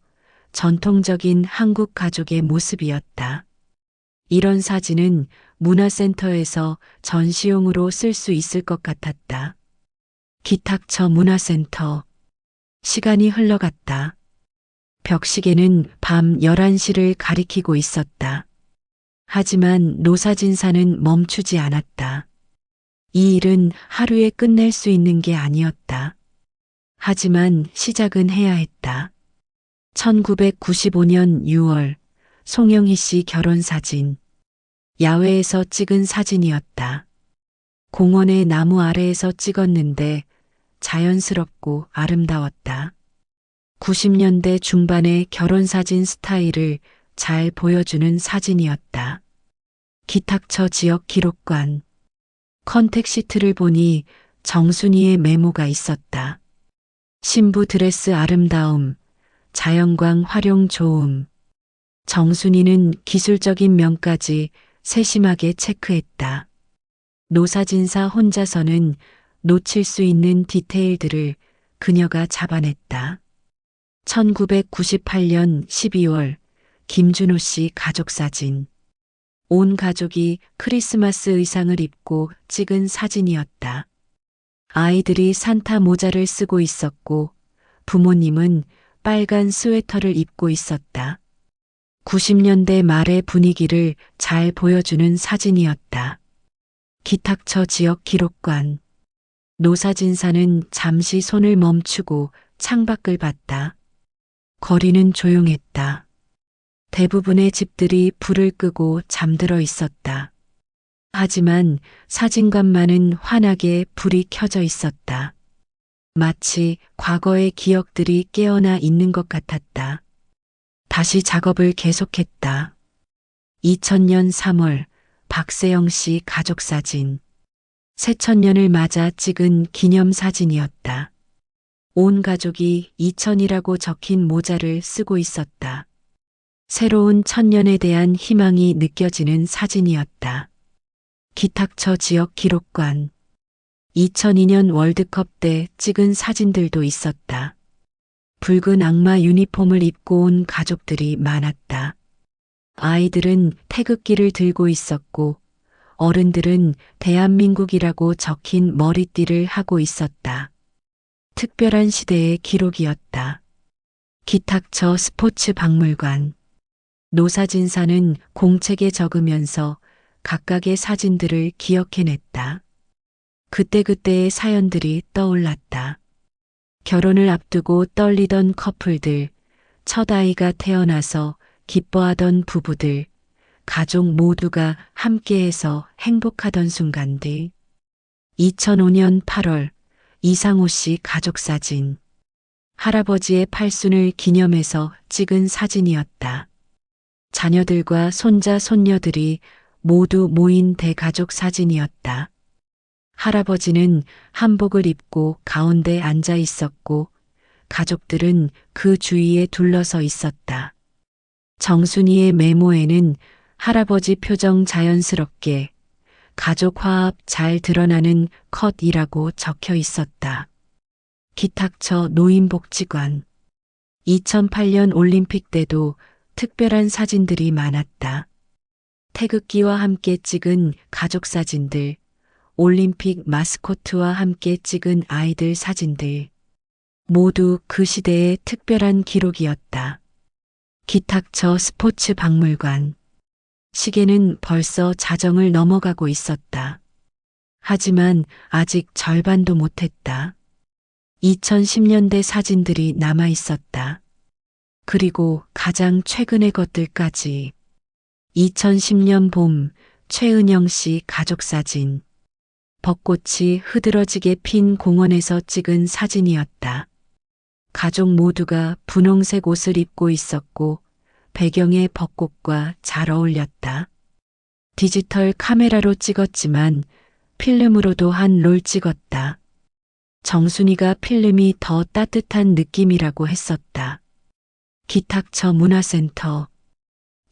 전통적인 한국 가족의 모습이었다. 이런 사진은 문화센터에서 전시용으로 쓸 수 있을 것 같았다. 기탁처 문화센터. 시간이 흘러갔다. 벽시계는 밤 11시를 가리키고 있었다. 하지만 노사진사는 멈추지 않았다. 이 일은 하루에 끝낼 수 있는 게 아니었다. 하지만 시작은 해야 했다. 1995년 6월 송영희 씨 결혼 사진. 야외에서 찍은 사진이었다. 공원의 나무 아래에서 찍었는데 자연스럽고 아름다웠다. 90년대 중반의 결혼 사진 스타일을 잘 보여주는 사진이었다. 기탁처 지역 기록관. 컨택시트를 보니 정순이의 메모가 있었다. 신부 드레스 아름다움, 자연광 활용 좋음. 정순이는 기술적인 면까지 세심하게 체크했다. 노사진사 혼자서는 놓칠 수 있는 디테일들을 그녀가 잡아냈다. 1998년 12월 김준호 씨 가족 사진. 온 가족이 크리스마스 의상을 입고 찍은 사진이었다. 아이들이 산타 모자를 쓰고 있었고 부모님은 빨간 스웨터를 입고 있었다. 90년대 말의 분위기를 잘 보여주는 사진이었다. 기탁처 지역 기록관. 노사진사는 잠시 손을 멈추고 창밖을 봤다. 거리는 조용했다. 대부분의 집들이 불을 끄고 잠들어 있었다. 하지만 사진관만은 환하게 불이 켜져 있었다. 마치 과거의 기억들이 깨어나 있는 것 같았다. 다시 작업을 계속했다. 2000년 3월 박세영 씨 가족 사진. 새천년을 맞아 찍은 기념사진이었다. 온 가족이 2000이라고 적힌 모자를 쓰고 있었다. 새로운 천년에 대한 희망이 느껴지는 사진이었다. 기탁처 지역 기록관. 2002년 월드컵 때 찍은 사진들도 있었다. 붉은 악마 유니폼을 입고 온 가족들이 많았다. 아이들은 태극기를 들고 있었고 어른들은 대한민국이라고 적힌 머리띠를 하고 있었다. 특별한 시대의 기록이었다. 기탁처 스포츠 박물관. 노사진사는 공책에 적으면서 각각의 사진들을 기억해냈다. 그때그때의 사연들이 떠올랐다. 결혼을 앞두고 떨리던 커플들, 첫 아이가 태어나서 기뻐하던 부부들, 가족 모두가 함께해서 행복하던 순간들. 2005년 8월 이상호 씨 가족 사진. 할아버지의 팔순을 기념해서 찍은 사진이었다. 자녀들과 손자, 손녀들이 모두 모인 대가족 사진이었다. 할아버지는 한복을 입고 가운데 앉아 있었고 가족들은 그 주위에 둘러서 있었다. 정순이의 메모에는 할아버지 표정 자연스럽게 가족 화합 잘 드러나는 컷이라고 적혀 있었다. 기탁처 노인복지관. 2008년 올림픽 때도 특별한 사진들이 많았다. 태극기와 함께 찍은 가족 사진들, 올림픽 마스코트와 함께 찍은 아이들 사진들. 모두 그 시대의 특별한 기록이었다. 기탁처 스포츠 박물관. 시계는 벌써 자정을 넘어가고 있었다. 하지만 아직 절반도 못했다. 2010년대 사진들이 남아 있었다. 그리고 가장 최근의 것들까지. 2010년 봄 최은영 씨 가족 사진. 벚꽃이 흐드러지게 핀 공원에서 찍은 사진이었다. 가족 모두가 분홍색 옷을 입고 있었고 배경의 벚꽃과 잘 어울렸다. 디지털 카메라로 찍었지만 필름으로도 한 롤 찍었다. 정순이가 필름이 더 따뜻한 느낌이라고 했었다. 기탁처 문화센터.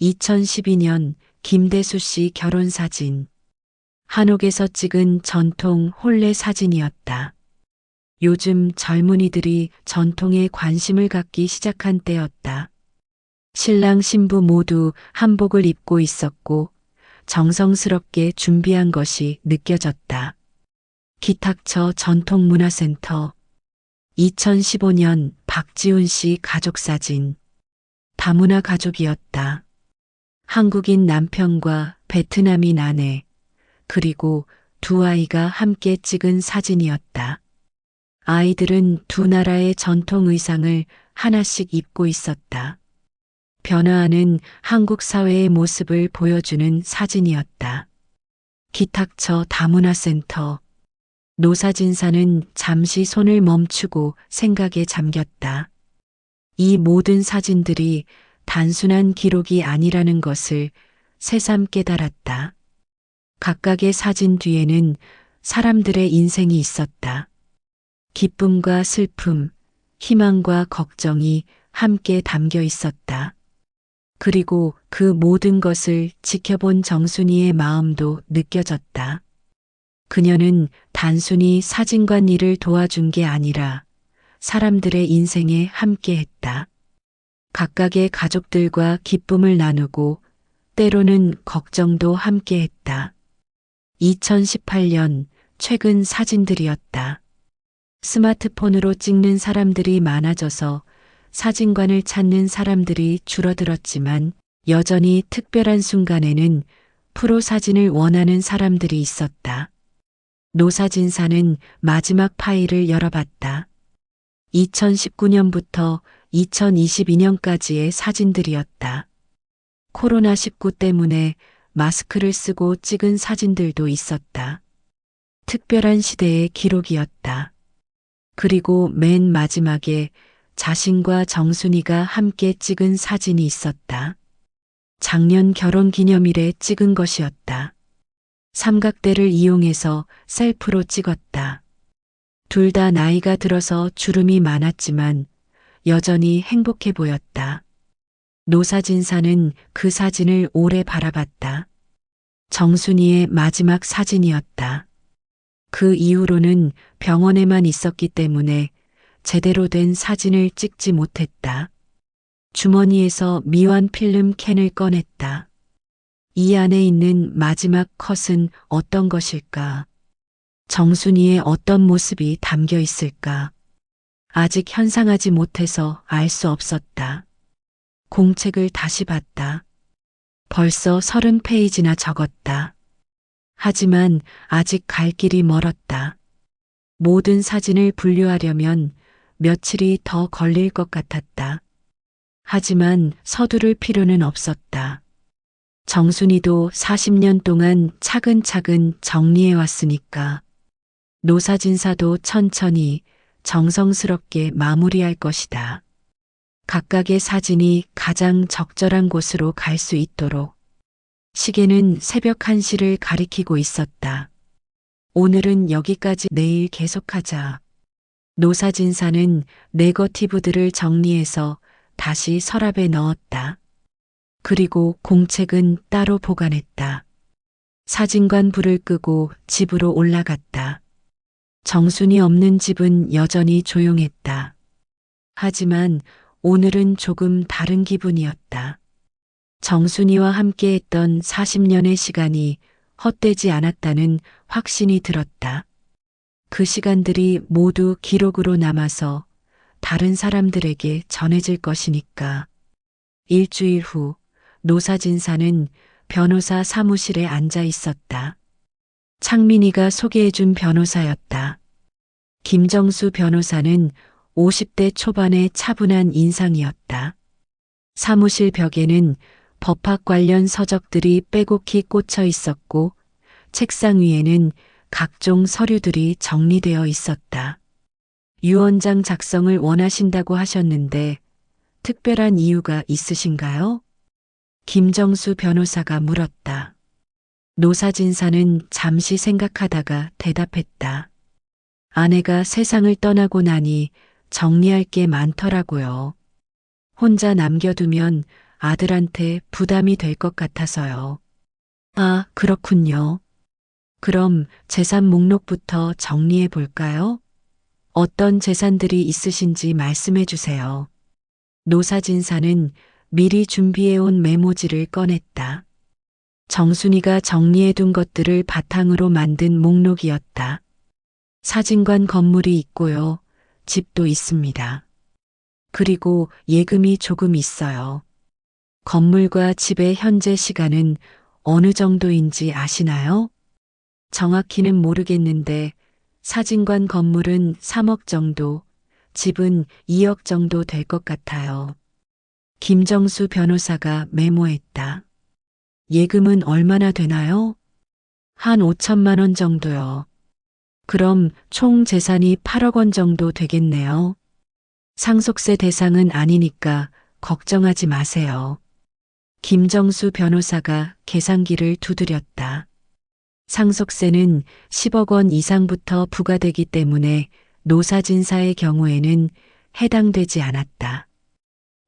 2012년 김대수 씨 결혼 사진. 한옥에서 찍은 전통 혼례 사진이었다. 요즘 젊은이들이 전통에 관심을 갖기 시작한 때였다. 신랑 신부 모두 한복을 입고 있었고 정성스럽게 준비한 것이 느껴졌다. 기탁처 전통문화센터. 2015년 박지훈 씨 가족 사진. 다문화 가족이었다. 한국인 남편과 베트남인 아내, 그리고 두 아이가 함께 찍은 사진이었다. 아이들은 두 나라의 전통 의상을 하나씩 입고 있었다. 변화하는 한국 사회의 모습을 보여주는 사진이었다. 기탁처 다문화센터. 노사진사는 잠시 손을 멈추고 생각에 잠겼다. 이 모든 사진들이 단순한 기록이 아니라는 것을 새삼 깨달았다. 각각의 사진 뒤에는 사람들의 인생이 있었다. 기쁨과 슬픔, 희망과 걱정이 함께 담겨 있었다. 그리고 그 모든 것을 지켜본 정순이의 마음도 느껴졌다. 그녀는 단순히 사진관 일을 도와준 게 아니라 사람들의 인생에 함께했다. 각각의 가족들과 기쁨을 나누고 때로는 걱정도 함께했다. 2018년 최근 사진들이었다. 스마트폰으로 찍는 사람들이 많아져서 사진관을 찾는 사람들이 줄어들었지만 여전히 특별한 순간에는 프로 사진을 원하는 사람들이 있었다. 노사진사는 마지막 파일을 열어봤다. 2019년부터 2022년까지의 사진들이었다. 코로나19 때문에 마스크를 쓰고 찍은 사진들도 있었다. 특별한 시대의 기록이었다. 그리고 맨 마지막에 자신과 정순이가 함께 찍은 사진이 있었다. 작년 결혼 기념일에 찍은 것이었다. 삼각대를 이용해서 셀프로 찍었다. 둘 다 나이가 들어서 주름이 많았지만 여전히 행복해 보였다. 노사진사는 그 사진을 오래 바라봤다. 정순이의 마지막 사진이었다. 그 이후로는 병원에만 있었기 때문에 제대로 된 사진을 찍지 못했다. 주머니에서 미완 필름 캔을 꺼냈다. 이 안에 있는 마지막 컷은 어떤 것일까? 정순이의 어떤 모습이 담겨 있을까? 아직 현상하지 못해서 알 수 없었다. 공책을 다시 봤다. 벌써 30페이지나 적었다. 하지만 아직 갈 길이 멀었다. 모든 사진을 분류하려면 며칠이 더 걸릴 것 같았다. 하지만 서두를 필요는 없었다. 정순이도 40년 동안 차근차근 정리해 왔으니까 노사진사도 천천히 정성스럽게 마무리할 것이다. 각각의 사진이 가장 적절한 곳으로 갈 수 있도록 시계는 새벽 1시를 가리키고 있었다. 오늘은 여기까지, 내일 계속하자. 노사진사는 네거티브들을 정리해서 다시 서랍에 넣었다. 그리고 공책은 따로 보관했다. 사진관 불을 끄고 집으로 올라갔다. 정순이 없는 집은 여전히 조용했다. 하지만 오늘은 조금 다른 기분이었다. 정순이와 함께했던 40년의 시간이 헛되지 않았다는 확신이 들었다. 그 시간들이 모두 기록으로 남아서 다른 사람들에게 전해질 것이니까. 일주일 후 노사진사는 변호사 사무실에 앉아 있었다. 창민이가 소개해준 변호사였다. 김정수 변호사는 50대 초반의 차분한 인상이었다. 사무실 벽에는 법학 관련 서적들이 빼곡히 꽂혀 있었고 책상 위에는 각종 서류들이 정리되어 있었다. 유언장 작성을 원하신다고 하셨는데 특별한 이유가 있으신가요? 김정수 변호사가 물었다. 노사진사는 잠시 생각하다가 대답했다. 아내가 세상을 떠나고 나니 정리할 게 많더라고요. 혼자 남겨두면 아들한테 부담이 될 것 같아서요. 아, 그렇군요. 그럼 재산 목록부터 정리해 볼까요? 어떤 재산들이 있으신지 말씀해 주세요. 노사진사는 미리 준비해온 메모지를 꺼냈다. 정순이가 정리해둔 것들을 바탕으로 만든 목록이었다. 사진관 건물이 있고요. 집도 있습니다. 그리고 예금이 조금 있어요. 건물과 집의 현재 시간은 어느 정도인지 아시나요? 정확히는 모르겠는데 사진관 건물은 3억 정도, 집은 2억 정도 될 것 같아요. 김정수 변호사가 메모했다. 예금은 얼마나 되나요? 한 5천만 원 정도요. 그럼 총 재산이 8억 원 정도 되겠네요. 상속세 대상은 아니니까 걱정하지 마세요. 김정수 변호사가 계산기를 두드렸다. 상속세는 10억 원 이상부터 부과되기 때문에 노사진사의 경우에는 해당되지 않았다.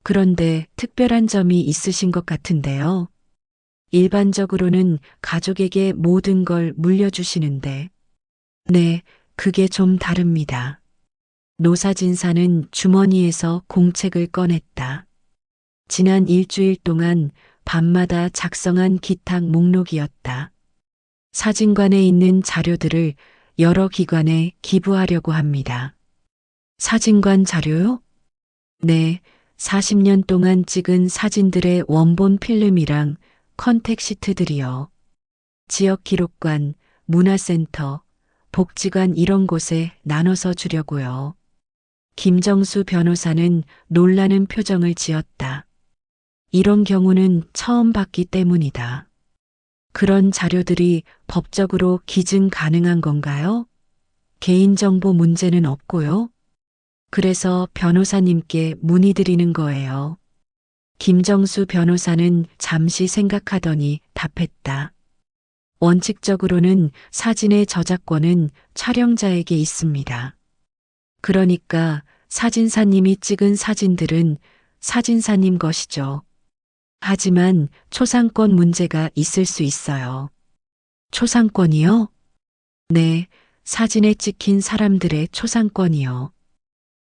그런데 특별한 점이 있으신 것 같은데요. 일반적으로는 가족에게 모든 걸 물려주시는데. 네, 그게 좀 다릅니다. 노사진사는 주머니에서 공책을 꺼냈다. 지난 일주일 동안 밤마다 작성한 기탁 목록이었다. 사진관에 있는 자료들을 여러 기관에 기부하려고 합니다. 사진관 자료요? 네, 40년 동안 찍은 사진들의 원본 필름이랑 컨택 시트들이요. 지역 기록관, 문화센터, 복지관 이런 곳에 나눠서 주려고요. 김정수 변호사는 놀라는 표정을 지었다. 이런 경우는 처음 봤기 때문이다. 그런 자료들이 법적으로 기증 가능한 건가요? 개인정보 문제는 없고요. 그래서 변호사님께 문의드리는 거예요. 김정수 변호사는 잠시 생각하더니 답했다. 원칙적으로는 사진의 저작권은 촬영자에게 있습니다. 그러니까 사진사님이 찍은 사진들은 사진사님 것이죠. 하지만 초상권 문제가 있을 수 있어요. 초상권이요? 네, 사진에 찍힌 사람들의 초상권이요.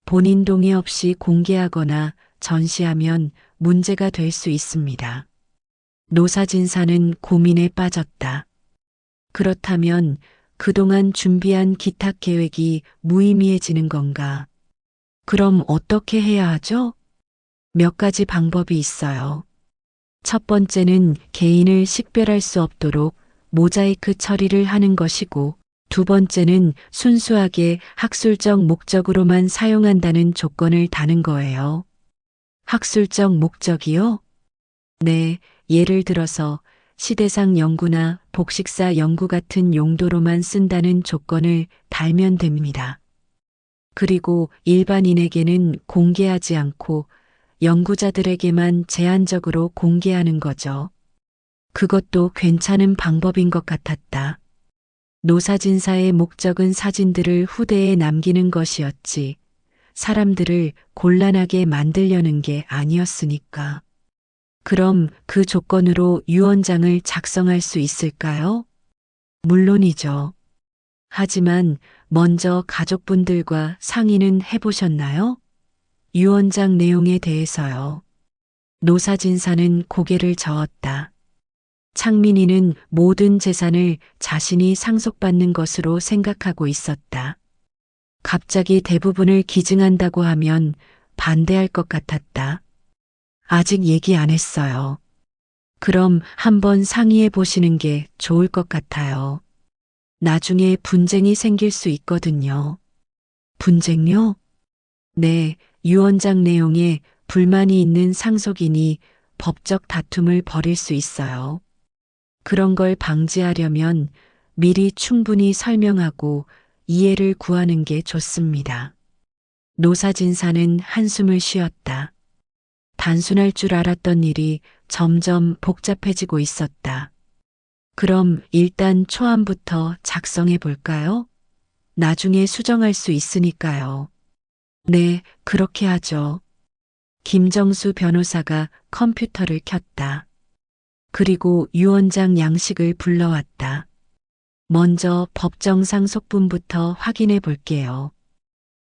본인 동의 없이 공개하거나 전시하면 문제가 될 수 있습니다. 노사진사는 고민에 빠졌다. 그렇다면 그동안 준비한 기탁 계획이 무의미해지는 건가? 그럼 어떻게 해야 하죠? 몇 가지 방법이 있어요. 첫 번째는 개인을 식별할 수 없도록 모자이크 처리를 하는 것이고, 두 번째는 순수하게 학술적 목적으로만 사용한다는 조건을 다는 거예요. 학술적 목적이요? 네, 예를 들어서 시대상 연구나 복식사 연구 같은 용도로만 쓴다는 조건을 달면 됩니다. 그리고 일반인에게는 공개하지 않고 연구자들에게만 제한적으로 공개하는 거죠. 그것도 괜찮은 방법인 것 같았다. 노사진사의 목적은 사진들을 후대에 남기는 것이었지, 사람들을 곤란하게 만들려는 게 아니었으니까. 그럼 그 조건으로 유언장을 작성할 수 있을까요? 물론이죠. 하지만 먼저 가족분들과 상의는 해보셨나요? 유언장 내용에 대해서요. 노사진사는 고개를 저었다. 창민이는 모든 재산을 자신이 상속받는 것으로 생각하고 있었다. 갑자기 대부분을 기증한다고 하면 반대할 것 같았다. 아직 얘기 안 했어요. 그럼 한번 상의해 보시는 게 좋을 것 같아요. 나중에 분쟁이 생길 수 있거든요. 분쟁요? 네, 유언장 내용에 불만이 있는 상속인이 법적 다툼을 벌일 수 있어요. 그런 걸 방지하려면 미리 충분히 설명하고 이해를 구하는 게 좋습니다. 노사진사는 한숨을 쉬었다. 단순할 줄 알았던 일이 점점 복잡해지고 있었다. 그럼 일단 초안부터 작성해 볼까요? 나중에 수정할 수 있으니까요. 네, 그렇게 하죠. 김정수 변호사가 컴퓨터를 켰다. 그리고 유언장 양식을 불러왔다. 먼저 법정 상속분부터 확인해 볼게요.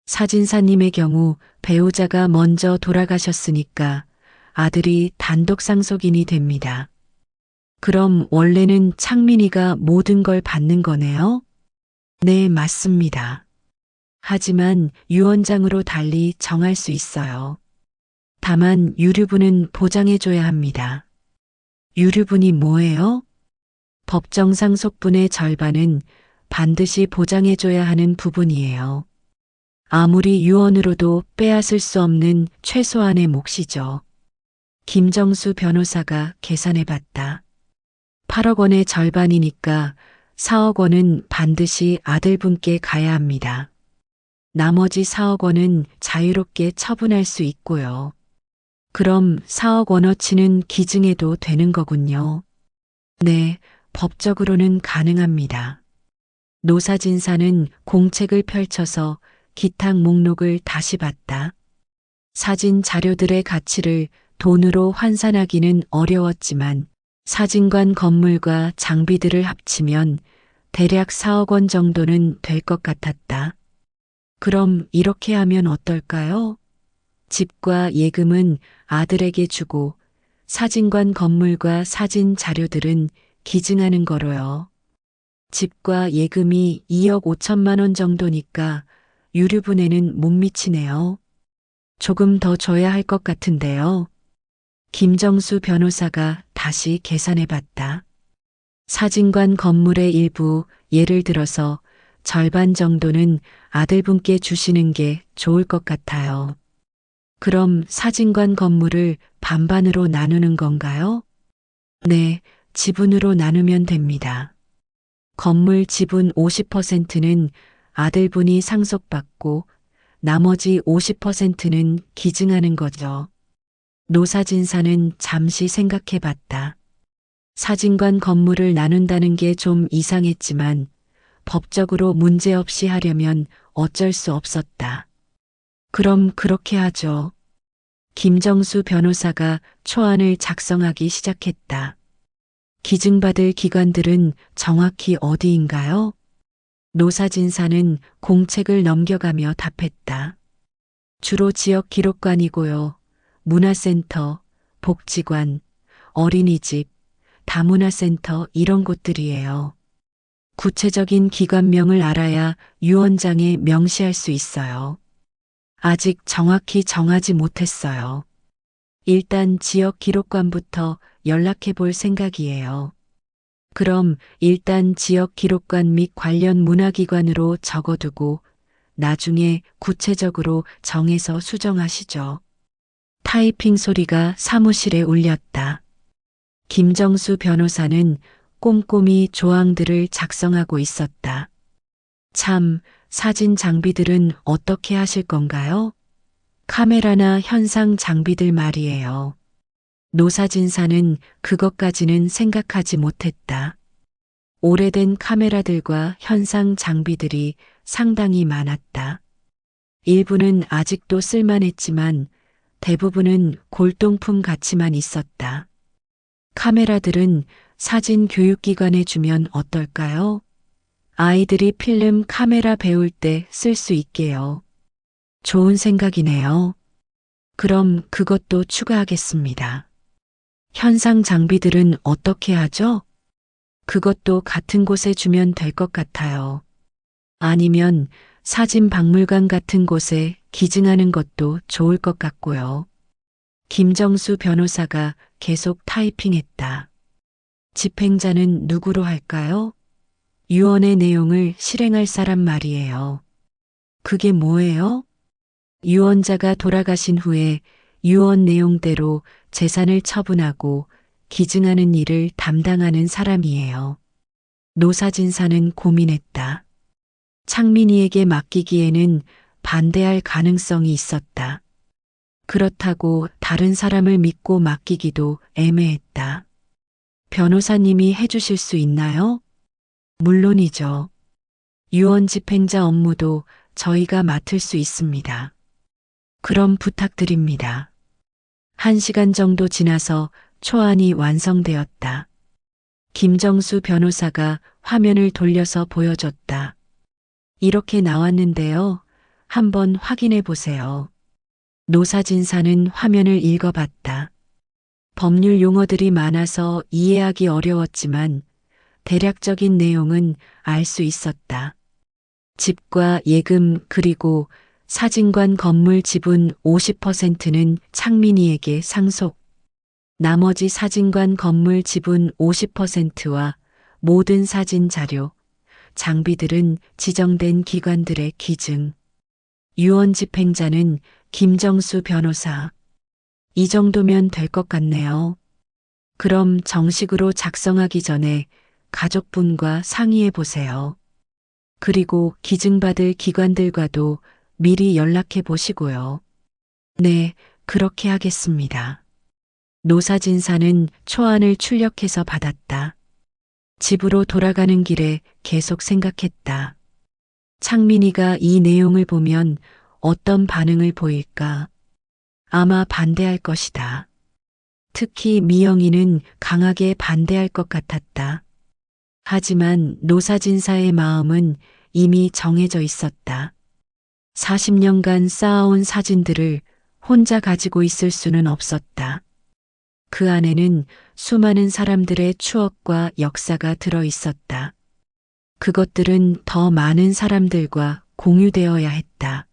사진사님의 경우 배우자가 먼저 돌아가셨으니까 아들이 단독 상속인이 됩니다. 그럼 원래는 창민이가 모든 걸 받는 거네요? 네, 맞습니다. 하지만 유언장으로 달리 정할 수 있어요. 다만 유류분은 보장해줘야 합니다. 유류분이 뭐예요? 법정 상속분의 절반은 반드시 보장해줘야 하는 부분이에요. 아무리 유언으로도 빼앗을 수 없는 최소한의 몫이죠. 김정수 변호사가 계산해봤다. 8억 원의 절반이니까 4억 원은 반드시 아들분께 가야 합니다. 나머지 4억 원은 자유롭게 처분할 수 있고요. 그럼 4억 원어치는 기증해도 되는 거군요. 네, 법적으로는 가능합니다. 노사진사는 공책을 펼쳐서 기탁 목록을 다시 봤다. 사진 자료들의 가치를 돈으로 환산하기는 어려웠지만 사진관 건물과 장비들을 합치면 대략 4억 원 정도는 될 것 같았다. 그럼 이렇게 하면 어떨까요? 집과 예금은 아들에게 주고 사진관 건물과 사진 자료들은 기증하는 거로요. 집과 예금이 2억 5천만 원 정도니까 유류분에는 못 미치네요. 조금 더 줘야 할 것 같은데요. 김정수 변호사가 다시 계산해 봤다. 사진관 건물의 일부, 예를 들어서 절반 정도는 아들분께 주시는 게 좋을 것 같아요. 그럼 사진관 건물을 반반으로 나누는 건가요? 네, 지분으로 나누면 됩니다. 건물 지분 50%는 아들분이 상속받고 나머지 50%는 기증하는 거죠. 노사진사는 잠시 생각해 봤다. 사진관 건물을 나눈다는 게 좀 이상했지만 법적으로 문제없이 하려면 어쩔 수 없었다. 그럼 그렇게 하죠. 김정수 변호사가 초안을 작성하기 시작했다. 기증받을 기관들은 정확히 어디인가요? 노사진사는 공책을 넘겨가며 답했다. 주로 지역 기록관이고요. 문화센터, 복지관, 어린이집, 다문화센터 이런 곳들이에요. 구체적인 기관명을 알아야 유언장에 명시할 수 있어요. 아직 정확히 정하지 못했어요. 일단 지역 기록관부터 연락해 볼 생각이에요. 그럼 일단 지역 기록관 및 관련 문화기관으로 적어두고 나중에 구체적으로 정해서 수정하시죠. 타이핑 소리가 사무실에 울렸다. 김정수 변호사는 꼼꼼히 조항들을 작성하고 있었다. 참, 사진 장비들은 어떻게 하실 건가요? 카메라나 현상 장비들 말이에요. 노사진사는 그것까지는 생각하지 못했다. 오래된 카메라들과 현상 장비들이 상당히 많았다. 일부는 아직도 쓸만했지만 대부분은 골동품 가치만 있었다. 카메라들은 사진 교육기관에 주면 어떨까요? 아이들이 필름 카메라 배울 때 쓸 수 있게요. 좋은 생각이네요. 그럼 그것도 추가하겠습니다. 현상 장비들은 어떻게 하죠? 그것도 같은 곳에 주면 될 것 같아요. 아니면 사진 박물관 같은 곳에 기증하는 것도 좋을 것 같고요. 김정수 변호사가 계속 타이핑했다. 집행자는 누구로 할까요? 유언의 내용을 실행할 사람 말이에요. 그게 뭐예요? 유언자가 돌아가신 후에 유언 내용대로 재산을 처분하고 기증하는 일을 담당하는 사람이에요. 노사진사는 고민했다. 창민이에게 맡기기에는 반대할 가능성이 있었다. 그렇다고 다른 사람을 믿고 맡기기도 애매했다. 변호사님이 해주실 수 있나요? 물론이죠. 유언 집행자 업무도 저희가 맡을 수 있습니다. 그럼 부탁드립니다. 1시간 정도 지나서 초안이 완성되었다. 김정수 변호사가 화면을 돌려서 보여줬다. 이렇게 나왔는데요. 한번 확인해 보세요. 노사진사는 화면을 읽어봤다. 법률 용어들이 많아서 이해하기 어려웠지만 대략적인 내용은 알 수 있었다. 집과 예금 그리고 사진관 건물 지분 50%는 창민이에게 상속. 나머지 사진관 건물 지분 50%와 모든 사진 자료, 장비들은 지정된 기관들의 기증. 유언 집행자는 김정수 변호사. 이 정도면 될 것 같네요. 그럼 정식으로 작성하기 전에 가족분과 상의해 보세요. 그리고 기증받을 기관들과도 미리 연락해 보시고요. 네, 그렇게 하겠습니다. 노사진사는 초안을 출력해서 받았다. 집으로 돌아가는 길에 계속 생각했다. 창민이가 이 내용을 보면 어떤 반응을 보일까? 아마 반대할 것이다. 특히 미영이는 강하게 반대할 것 같았다. 하지만 노사진사의 마음은 이미 정해져 있었다. 40년간 쌓아온 사진들을 혼자 가지고 있을 수는 없었다. 그 안에는 수많은 사람들의 추억과 역사가 들어 있었다. 그것들은 더 많은 사람들과 공유되어야 했다.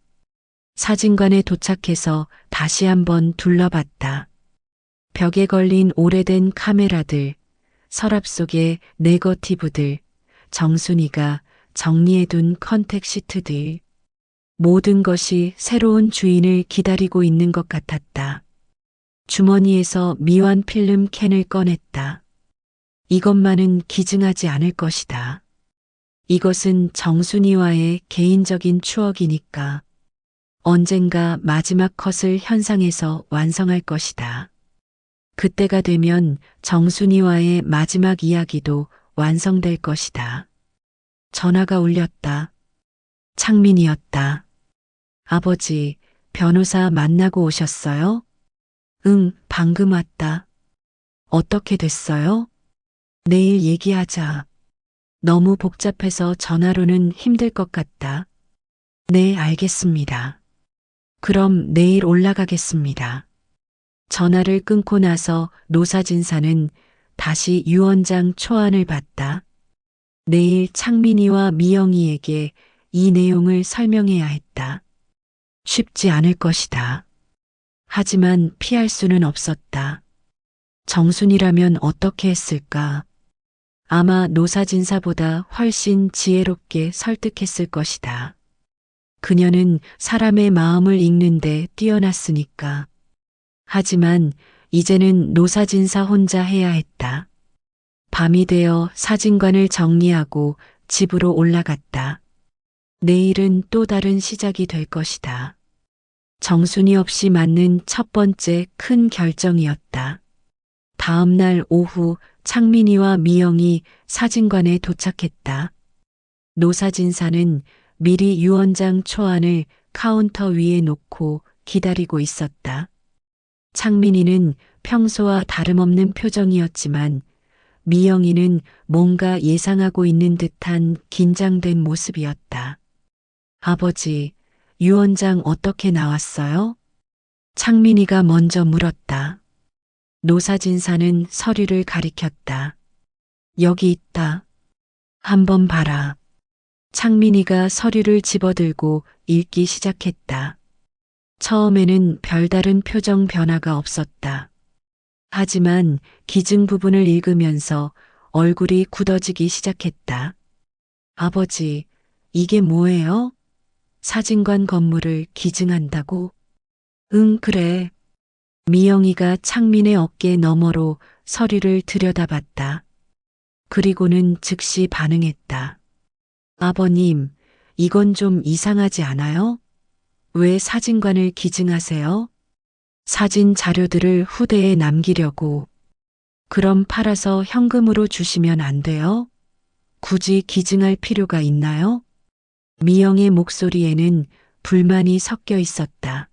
사진관에 도착해서 다시 한번 둘러봤다. 벽에 걸린 오래된 카메라들, 서랍 속의 네거티브들, 정순이가 정리해둔 컨택 시트들. 모든 것이 새로운 주인을 기다리고 있는 것 같았다. 주머니에서 미완 필름 캔을 꺼냈다. 이것만은 기증하지 않을 것이다. 이것은 정순이와의 개인적인 추억이니까 언젠가 마지막 컷을 현상에서 완성할 것이다. 그때가 되면 정순이와의 마지막 이야기도 완성될 것이다. 전화가 울렸다. 창민이었다. 아버지, 변호사 만나고 오셨어요? 응, 방금 왔다. 어떻게 됐어요? 내일 얘기하자. 너무 복잡해서 전화로는 힘들 것 같다. 네, 알겠습니다. 그럼 내일 올라가겠습니다. 전화를 끊고 나서 노사진사는 다시 유언장 초안을 받다. 내일 창민이와 미영이에게 이 내용을 설명해야 했다. 쉽지 않을 것이다. 하지만 피할 수는 없었다. 정순이라면 어떻게 했을까? 아마 노사진사보다 훨씬 지혜롭게 설득했을 것이다. 그녀는 사람의 마음을 읽는데 뛰어났으니까. 하지만 이제는 노사진사 혼자 해야 했다. 밤이 되어 사진관을 정리하고 집으로 올라갔다. 내일은 또 다른 시작이 될 것이다. 정순이 없이 맞는 첫 번째 큰 결정이었다. 다음 날 오후 창민이와 미영이 사진관에 도착했다. 노사진사는 미리 유언장 초안을 카운터 위에 놓고 기다리고 있었다. 창민이는 평소와 다름없는 표정이었지만 미영이는 뭔가 예상하고 있는 듯한 긴장된 모습이었다. 아버지, 유언장 어떻게 나왔어요? 창민이가 먼저 물었다. 노사진사는 서류를 가리켰다. 여기 있다. 한번 봐라. 창민이가 서류를 집어들고 읽기 시작했다. 처음에는 별다른 표정 변화가 없었다. 하지만 기증 부분을 읽으면서 얼굴이 굳어지기 시작했다. 아버지, 이게 뭐예요? 사진관 건물을 기증한다고? 응, 그래. 미영이가 창민의 어깨 너머로 서류를 들여다봤다. 그리고는 즉시 반응했다. 아버님, 이건 좀 이상하지 않아요? 왜 사진관을 기증하세요? 사진 자료들을 후대에 남기려고. 그럼 팔아서 현금으로 주시면 안 돼요? 굳이 기증할 필요가 있나요? 미영의 목소리에는 불만이 섞여 있었다.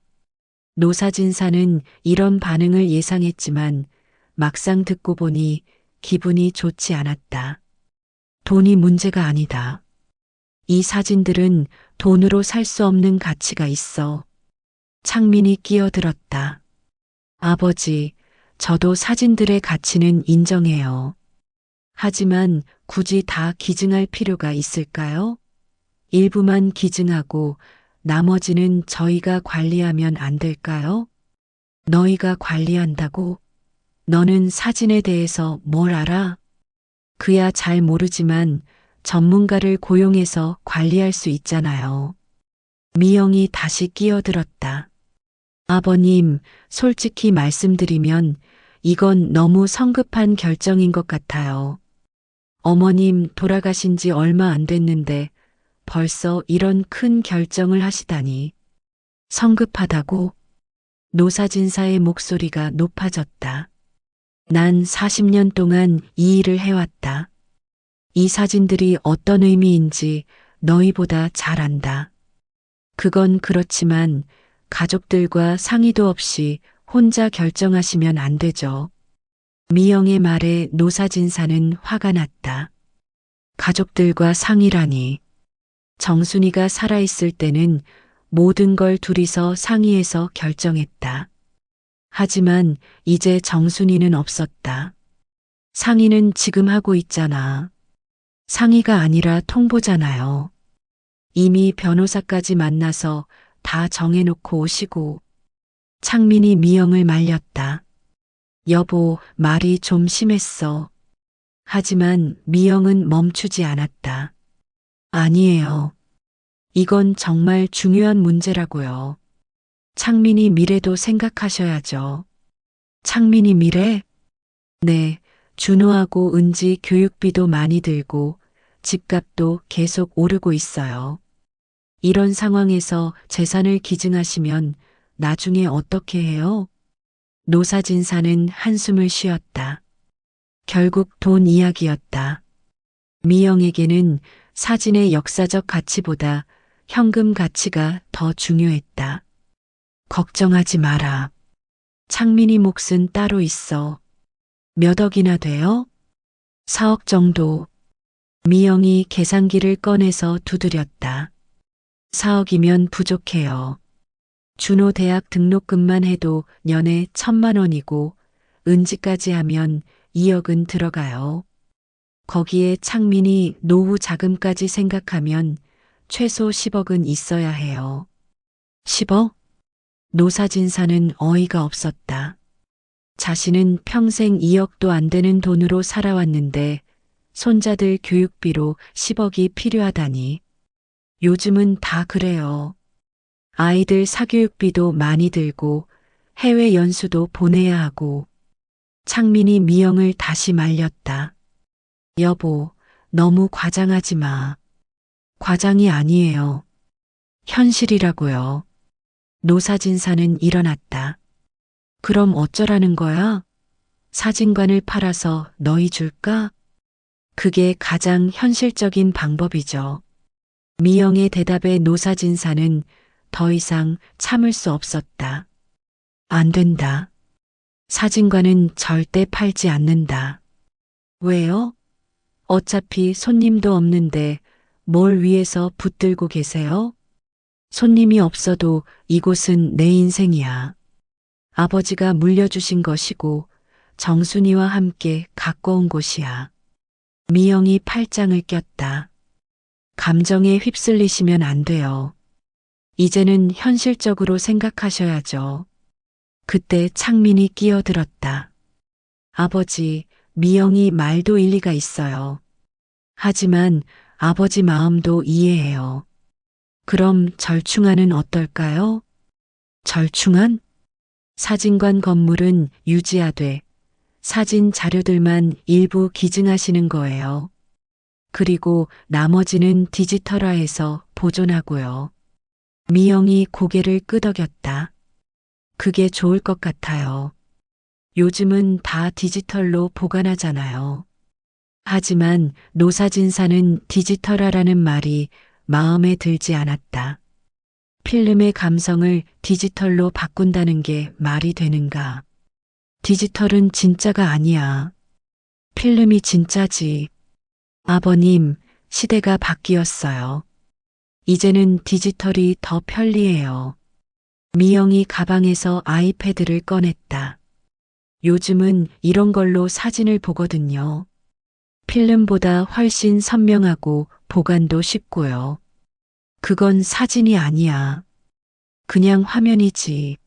노사진사는 이런 반응을 예상했지만 막상 듣고 보니 기분이 좋지 않았다. 돈이 문제가 아니다. 이 사진들은 돈으로 살 수 없는 가치가 있어. 창민이 끼어들었다. 아버지, 저도 사진들의 가치는 인정해요. 하지만 굳이 다 기증할 필요가 있을까요? 일부만 기증하고 나머지는 저희가 관리하면 안 될까요? 너희가 관리한다고? 너는 사진에 대해서 뭘 알아? 그야 잘 모르지만 전문가를 고용해서 관리할 수 있잖아요. 미영이 다시 끼어들었다. 아버님, 솔직히 말씀드리면 이건 너무 성급한 결정인 것 같아요. 어머님 돌아가신 지 얼마 안 됐는데 벌써 이런 큰 결정을 하시다니. 성급하다고? 노사진사의 목소리가 높아졌다. 난 40년 동안 이 일을 해왔다. 이 사진들이 어떤 의미인지 너희보다 잘 안다. 그건 그렇지만 가족들과 상의도 없이 혼자 결정하시면 안 되죠. 미영의 말에 노사진사는 화가 났다. 가족들과 상의라니. 정순이가 살아있을 때는 모든 걸 둘이서 상의해서 결정했다. 하지만 이제 정순이는 없었다. 상의는 지금 하고 있잖아. 상의가 아니라 통보잖아요. 이미 변호사까지 만나서 다 정해놓고 오시고. 창민이 미영을 말렸다. 여보, 말이 좀 심했어. 하지만 미영은 멈추지 않았다. 아니에요. 이건 정말 중요한 문제라고요. 창민이 미래도 생각하셔야죠. 창민이 미래? 네, 준호하고 은지 교육비도 많이 들고 집값도 계속 오르고 있어요. 이런 상황에서 재산을 기증하시면 나중에 어떻게 해요? 노사진사는 한숨을 쉬었다. 결국 돈 이야기였다. 미영에게는 사진의 역사적 가치보다 현금 가치가 더 중요했다. 걱정하지 마라. 창민이 몫은 따로 있어. 몇 억이나 돼요? 4억 정도. 미영이 계산기를 꺼내서 두드렸다. 4억이면 부족해요. 준호 대학 등록금만 해도 년에 1,000만 원이고 은지까지 하면 2억은 들어가요. 거기에 창민이 노후 자금까지 생각하면 최소 10억은 있어야 해요. 10억? 노사진사는 어이가 없었다. 자신은 평생 2억도 안 되는 돈으로 살아왔는데 손자들 교육비로 10억이 필요하다니. 요즘은 다 그래요. 아이들 사교육비도 많이 들고 해외 연수도 보내야 하고. 창민이 미영을 다시 말렸다. 여보, 너무 과장하지 마. 과장이 아니에요. 현실이라고요. 노사진사는 일어났다. 그럼 어쩌라는 거야? 사진관을 팔아서 너희 줄까? 그게 가장 현실적인 방법이죠. 미영의 대답에 노사진사는 더 이상 참을 수 없었다. 안 된다. 사진관은 절대 팔지 않는다. 왜요? 어차피 손님도 없는데 뭘 위해서 붙들고 계세요? 손님이 없어도 이곳은 내 인생이야. 아버지가 물려주신 것이고 정순이와 함께 가까운 곳이야. 미영이 팔짱을 꼈다. 감정에 휩쓸리시면 안 돼요. 이제는 현실적으로 생각하셔야죠. 그때 창민이 끼어들었다. 아버지, 미영이 말도 일리가 있어요. 하지만 아버지 마음도 이해해요. 그럼 절충안은 어떨까요? 절충안? 사진관 건물은 유지하되 사진 자료들만 일부 기증하시는 거예요. 그리고 나머지는 디지털화해서 보존하고요. 미영이 고개를 끄덕였다. 그게 좋을 것 같아요. 요즘은 다 디지털로 보관하잖아요. 하지만 노사진사는 디지털화라는 말이 마음에 들지 않았다. 필름의 감성을 디지털로 바꾼다는 게 말이 되는가? 디지털은 진짜가 아니야. 필름이 진짜지. 아버님, 시대가 바뀌었어요. 이제는 디지털이 더 편리해요. 미영이 가방에서 아이패드를 꺼냈다. 요즘은 이런 걸로 사진을 보거든요. 필름보다 훨씬 선명하고 보관도 쉽고요. 그건 사진이 아니야. 그냥 화면이지.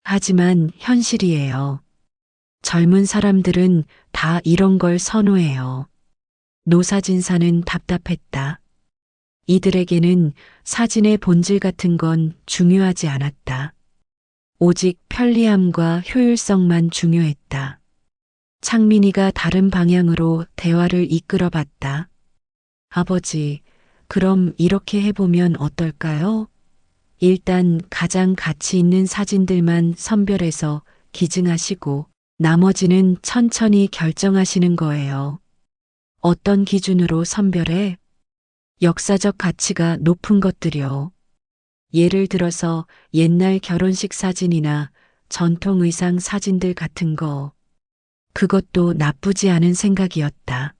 하지만 현실이에요. 젊은 사람들은 다 이런 걸 선호해요. 노사진사는 답답했다. 이들에게는 사진의 본질 같은 건 중요하지 않았다. 오직 편리함과 효율성만 중요했다. 창민이가 다른 방향으로 대화를 이끌어 봤다. 아버지, 그럼 이렇게 해보면 어떨까요? 일단 가장 가치 있는 사진들만 선별해서 기증하시고 나머지는 천천히 결정하시는 거예요. 어떤 기준으로 선별해? 역사적 가치가 높은 것들이요. 예를 들어서 옛날 결혼식 사진이나 전통 의상 사진들 같은 거. 그것도 나쁘지 않은 생각이었다.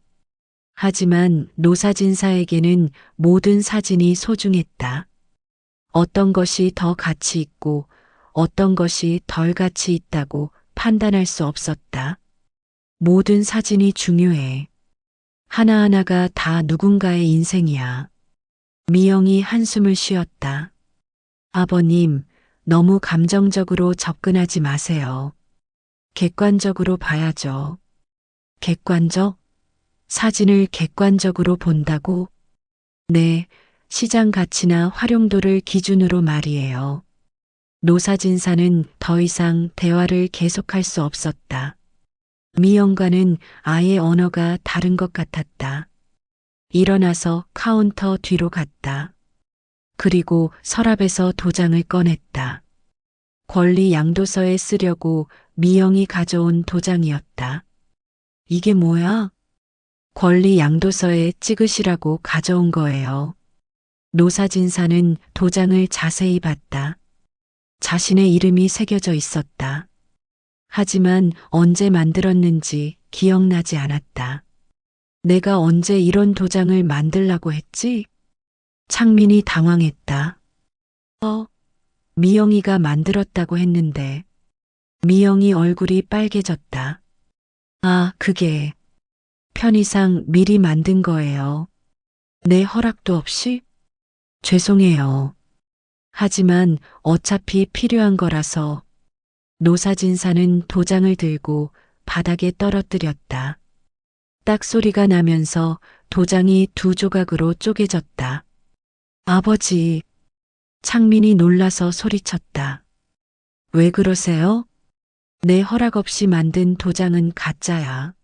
하지만 노사진사에게는 모든 사진이 소중했다. 어떤 것이 더 가치 있고 어떤 것이 덜 가치 있다고 판단할 수 없었다. 모든 사진이 중요해. 하나하나가 다 누군가의 인생이야. 미영이 한숨을 쉬었다. 아버님, 너무 감정적으로 접근하지 마세요. 객관적으로 봐야죠. 객관적? 사진을 객관적으로 본다고? 네, 시장 가치나 활용도를 기준으로 말이에요. 노사진사는 더 이상 대화를 계속할 수 없었다. 미영과는 아예 언어가 다른 것 같았다. 일어나서 카운터 뒤로 갔다. 그리고 서랍에서 도장을 꺼냈다. 권리 양도서에 쓰려고 미영이 가져온 도장이었다. 이게 뭐야? 권리 양도서에 찍으시라고 가져온 거예요. 노사진사는 도장을 자세히 봤다. 자신의 이름이 새겨져 있었다. 하지만 언제 만들었는지 기억나지 않았다. 내가 언제 이런 도장을 만들라고 했지? 창민이 당황했다. 미영이가 만들었다고 했는데 미영이 얼굴이 빨개졌다. 아, 그게 편의상 미리 만든 거예요. 내 허락도 없이? 죄송해요. 하지만 어차피 필요한 거라서. 노사진사는 도장을 들고 바닥에 떨어뜨렸다. 딱 소리가 나면서 도장이 두 조각으로 쪼개졌다. 아버지, 창민이 놀라서 소리쳤다. 왜 그러세요? 내 허락 없이 만든 도장은 가짜야.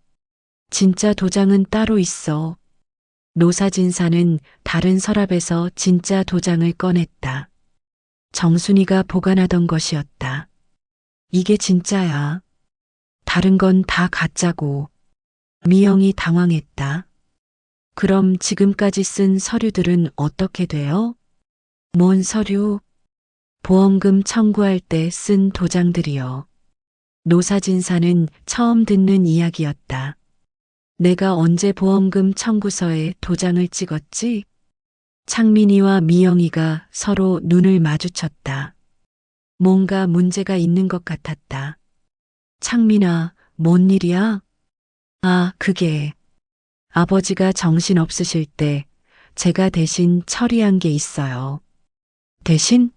진짜 도장은 따로 있어. 노사진사는 다른 서랍에서 진짜 도장을 꺼냈다. 정순이가 보관하던 것이었다. 이게 진짜야. 다른 건 다 가짜고. 미영이 당황했다. 그럼 지금까지 쓴 서류들은 어떻게 돼요? 뭔 서류? 보험금 청구할 때 쓴 도장들이요. 노사진사는 처음 듣는 이야기였다. 내가 언제 보험금 청구서에 도장을 찍었지? 창민이와 미영이가 서로 눈을 마주쳤다. 뭔가 문제가 있는 것 같았다. 창민아, 뭔 일이야? 아, 그게 아버지가 정신 없으실 때 제가 대신 처리한 게 있어요. 대신?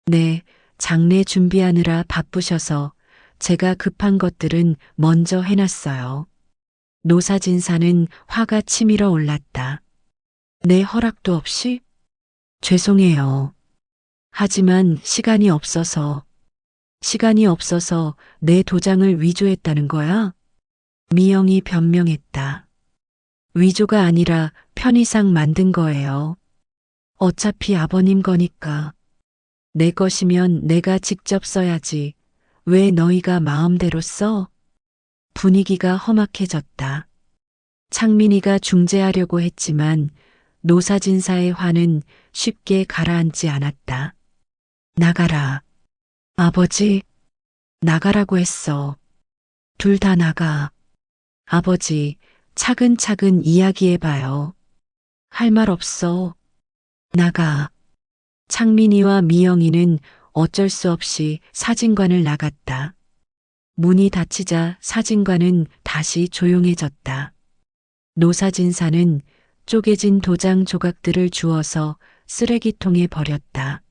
네, 장례 준비하느라 바쁘셔서 제가 급한 것들은 먼저 해놨어요. 노사진사는 화가 치밀어 올랐다. 내 허락도 없이? 죄송해요. 하지만 시간이 없어서 내 도장을 위조했다는 거야? 미영이 변명했다. 위조가 아니라 편의상 만든 거예요. 어차피 아버님 거니까. 내 것이면 내가 직접 써야지. 왜 너희가 마음대로 써? 분위기가 험악해졌다. 창민이가 중재하려고 했지만 노사진사의 화는 쉽게 가라앉지 않았다. 나가라. 아버지, 나가라고 했어. 둘 다 나가. 아버지, 차근차근 이야기해봐요. 할 말 없어. 나가. 창민이와 미영이는 어쩔 수 없이 사진관을 나갔다. 문이 닫히자 사진관은 다시 조용해졌다. 노사진사는 쪼개진 도장 조각들을 주워서 쓰레기통에 버렸다.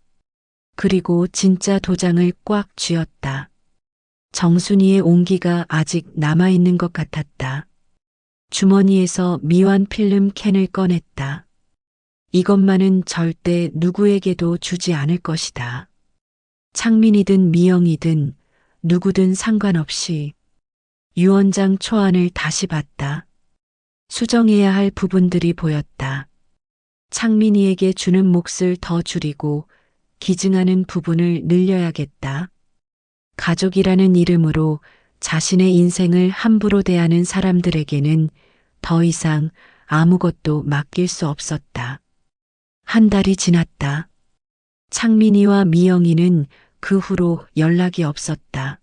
그리고 진짜 도장을 꽉 쥐었다. 정순이의 온기가 아직 남아있는 것 같았다. 주머니에서 미완 필름 캔을 꺼냈다. 이것만은 절대 누구에게도 주지 않을 것이다. 창민이든 미영이든 누구든 상관없이 유언장 초안을 다시 봤다. 수정해야 할 부분들이 보였다. 창민이에게 주는 몫을 더 줄이고 기증하는 부분을 늘려야겠다. 가족이라는 이름으로 자신의 인생을 함부로 대하는 사람들에게는 더 이상 아무것도 맡길 수 없었다. 한 달이 지났다. 창민이와 미영이는 그 후로 연락이 없었다.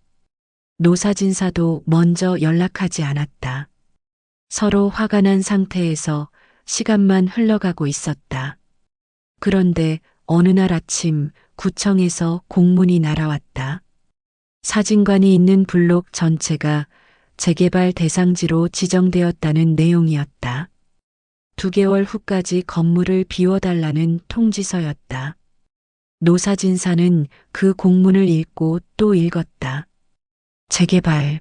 노사진사도 먼저 연락하지 않았다. 서로 화가 난 상태에서 시간만 흘러가고 있었다. 그런데 어느 날 아침 구청에서 공문이 날아왔다. 사진관이 있는 블록 전체가 재개발 대상지로 지정되었다는 내용이었다. 2개월 후까지 건물을 비워달라는 통지서였다. 노사진사는 그 공문을 읽고 또 읽었다. 재개발.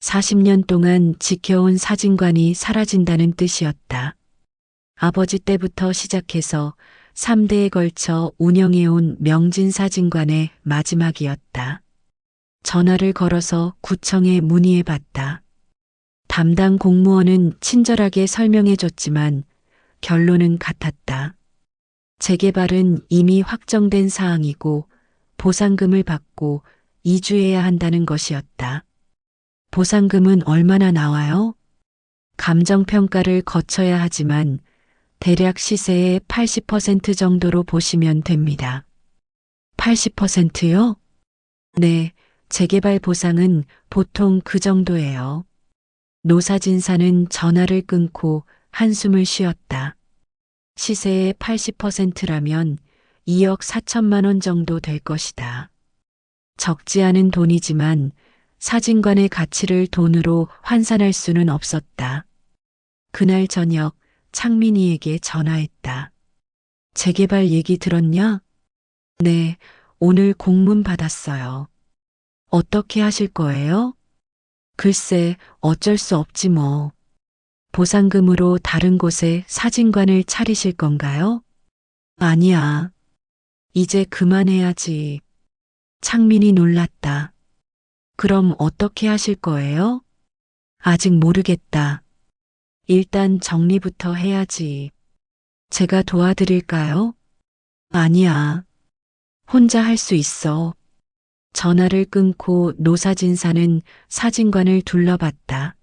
40년 동안 지켜온 사진관이 사라진다는 뜻이었다. 아버지 때부터 시작해서 3대에 걸쳐 운영해온 명진사진관의 마지막이었다. 전화를 걸어서 구청에 문의해봤다. 담당 공무원은 친절하게 설명해줬지만 결론은 같았다. 재개발은 이미 확정된 사항이고 보상금을 받고 이주해야 한다는 것이었다. 보상금은 얼마나 나와요? 감정평가를 거쳐야 하지만 대략 시세의 80% 정도로 보시면 됩니다. 80%요? 네, 재개발 보상은 보통 그 정도예요. 노사진사는 전화를 끊고 한숨을 쉬었다. 시세의 80%라면 2억 4천만 원 정도 될 것이다. 적지 않은 돈이지만 사진관의 가치를 돈으로 환산할 수는 없었다. 그날 저녁 창민이에게 전화했다. 재개발 얘기 들었냐? 네, 오늘 공문 받았어요. 어떻게 하실 거예요? 글쎄, 어쩔 수 없지 뭐. 보상금으로 다른 곳에 사진관을 차리실 건가요? 아니야. 이제 그만해야지. 창민이 놀랐다. 그럼 어떻게 하실 거예요? 아직 모르겠다. 일단 정리부터 해야지. 제가 도와드릴까요? 아니야. 혼자 할 수 있어. 전화를 끊고 노사진사는 사진관을 둘러봤다.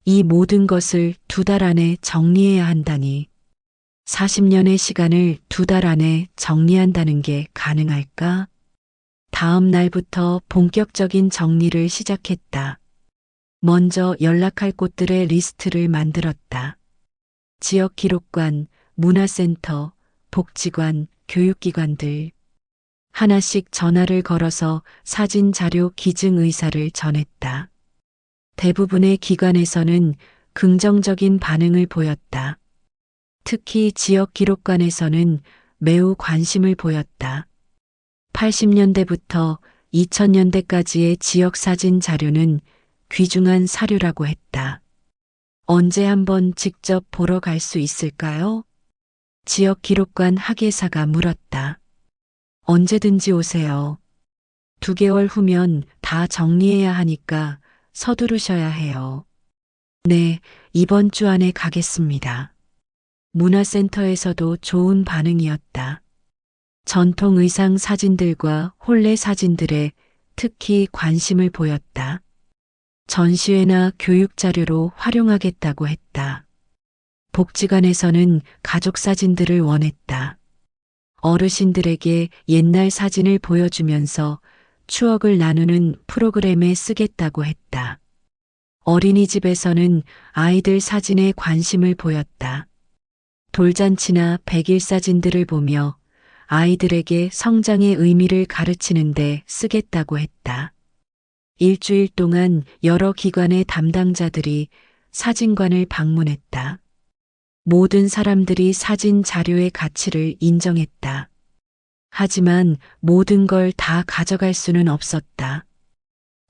이 모든 것을 2달 안에 정리해야 한다니. 40년의 시간을 2달 안에 정리한다는 게 가능할까? 다음 날부터 본격적인 정리를 시작했다. 먼저 연락할 곳들의 리스트를 만들었다. 지역 기록관, 문화센터, 복지관, 교육기관들. 하나씩 전화를 걸어서 사진 자료 기증 의사를 전했다. 대부분의 기관에서는 긍정적인 반응을 보였다. 특히 지역 기록관에서는 매우 관심을 보였다. 80년대부터 2000년대까지의 지역 사진 자료는 귀중한 사료라고 했다. 언제 한번 직접 보러 갈 수 있을까요? 지역 기록관 학예사가 물었다. 언제든지 오세요. 2개월 후면 다 정리해야 하니까 서두르셔야 해요. 네, 이번 주 안에 가겠습니다. 문화센터에서도 좋은 반응이었다. 전통 의상 사진들과 혼례 사진들에 특히 관심을 보였다. 전시회나 교육 자료로 활용하겠다고 했다. 복지관에서는 가족 사진들을 원했다. 어르신들에게 옛날 사진을 보여주면서 추억을 나누는 프로그램에 쓰겠다고 했다. 어린이집에서는 아이들 사진에 관심을 보였다. 돌잔치나 백일 사진들을 보며 아이들에게 성장의 의미를 가르치는데 쓰겠다고 했다. 일주일 동안 여러 기관의 담당자들이 사진관을 방문했다. 모든 사람들이 사진 자료의 가치를 인정했다. 하지만 모든 걸 다 가져갈 수는 없었다.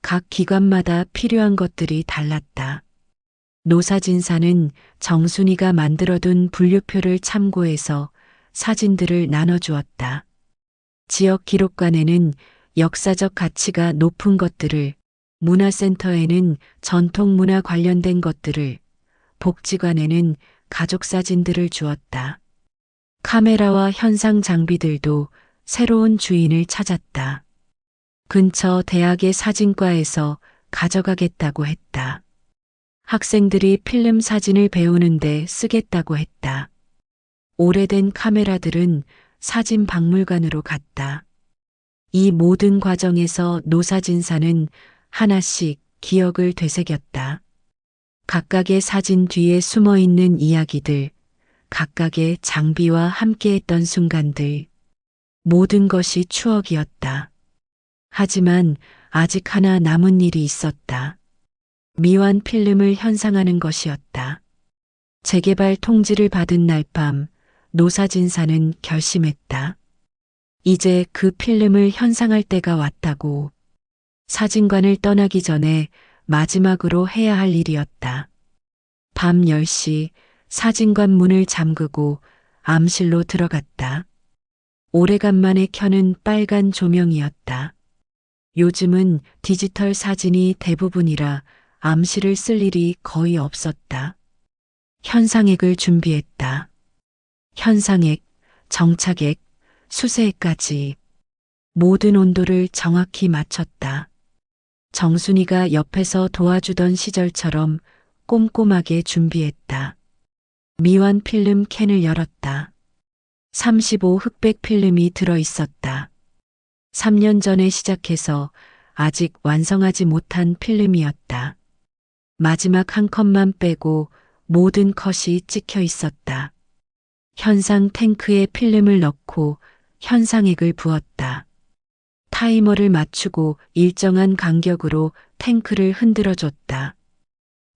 각 기관마다 필요한 것들이 달랐다. 노사진사는 정순이가 만들어둔 분류표를 참고해서 사진들을 나눠주었다. 지역 기록관에는 역사적 가치가 높은 것들을, 문화센터에는 전통문화 관련된 것들을, 복지관에는 가족 사진들을 주었다. 카메라와 현상 장비들도 새로운 주인을 찾았다. 근처 대학의 사진과에서 가져가겠다고 했다. 학생들이 필름 사진을 배우는데 쓰겠다고 했다. 오래된 카메라들은 사진 박물관으로 갔다. 이 모든 과정에서 노사진사는 하나씩 기억을 되새겼다. 각각의 사진 뒤에 숨어 있는 이야기들, 각각의 장비와 함께했던 순간들, 모든 것이 추억이었다. 하지만 아직 하나 남은 일이 있었다. 미완 필름을 현상하는 것이었다. 재개발 통지를 받은 날 밤, 노사진사는 결심했다. 이제 그 필름을 현상할 때가 왔다고. 사진관을 떠나기 전에 마지막으로 해야 할 일이었다. 밤 10시 사진관 문을 잠그고 암실로 들어갔다. 오래간만에 켜는 빨간 조명이었다. 요즘은 디지털 사진이 대부분이라 암실을 쓸 일이 거의 없었다. 현상액을 준비했다. 현상액, 정착액, 수세액까지 모든 온도를 정확히 맞췄다. 정순이가 옆에서 도와주던 시절처럼 꼼꼼하게 준비했다. 미완 필름 캔을 열었다. 35 흑백 필름이 들어 있었다. 3년 전에 시작해서 아직 완성하지 못한 필름이었다. 마지막 한 컷만 빼고 모든 컷이 찍혀 있었다. 현상 탱크에 필름을 넣고 현상액을 부었다. 타이머를 맞추고 일정한 간격으로 탱크를 흔들어줬다.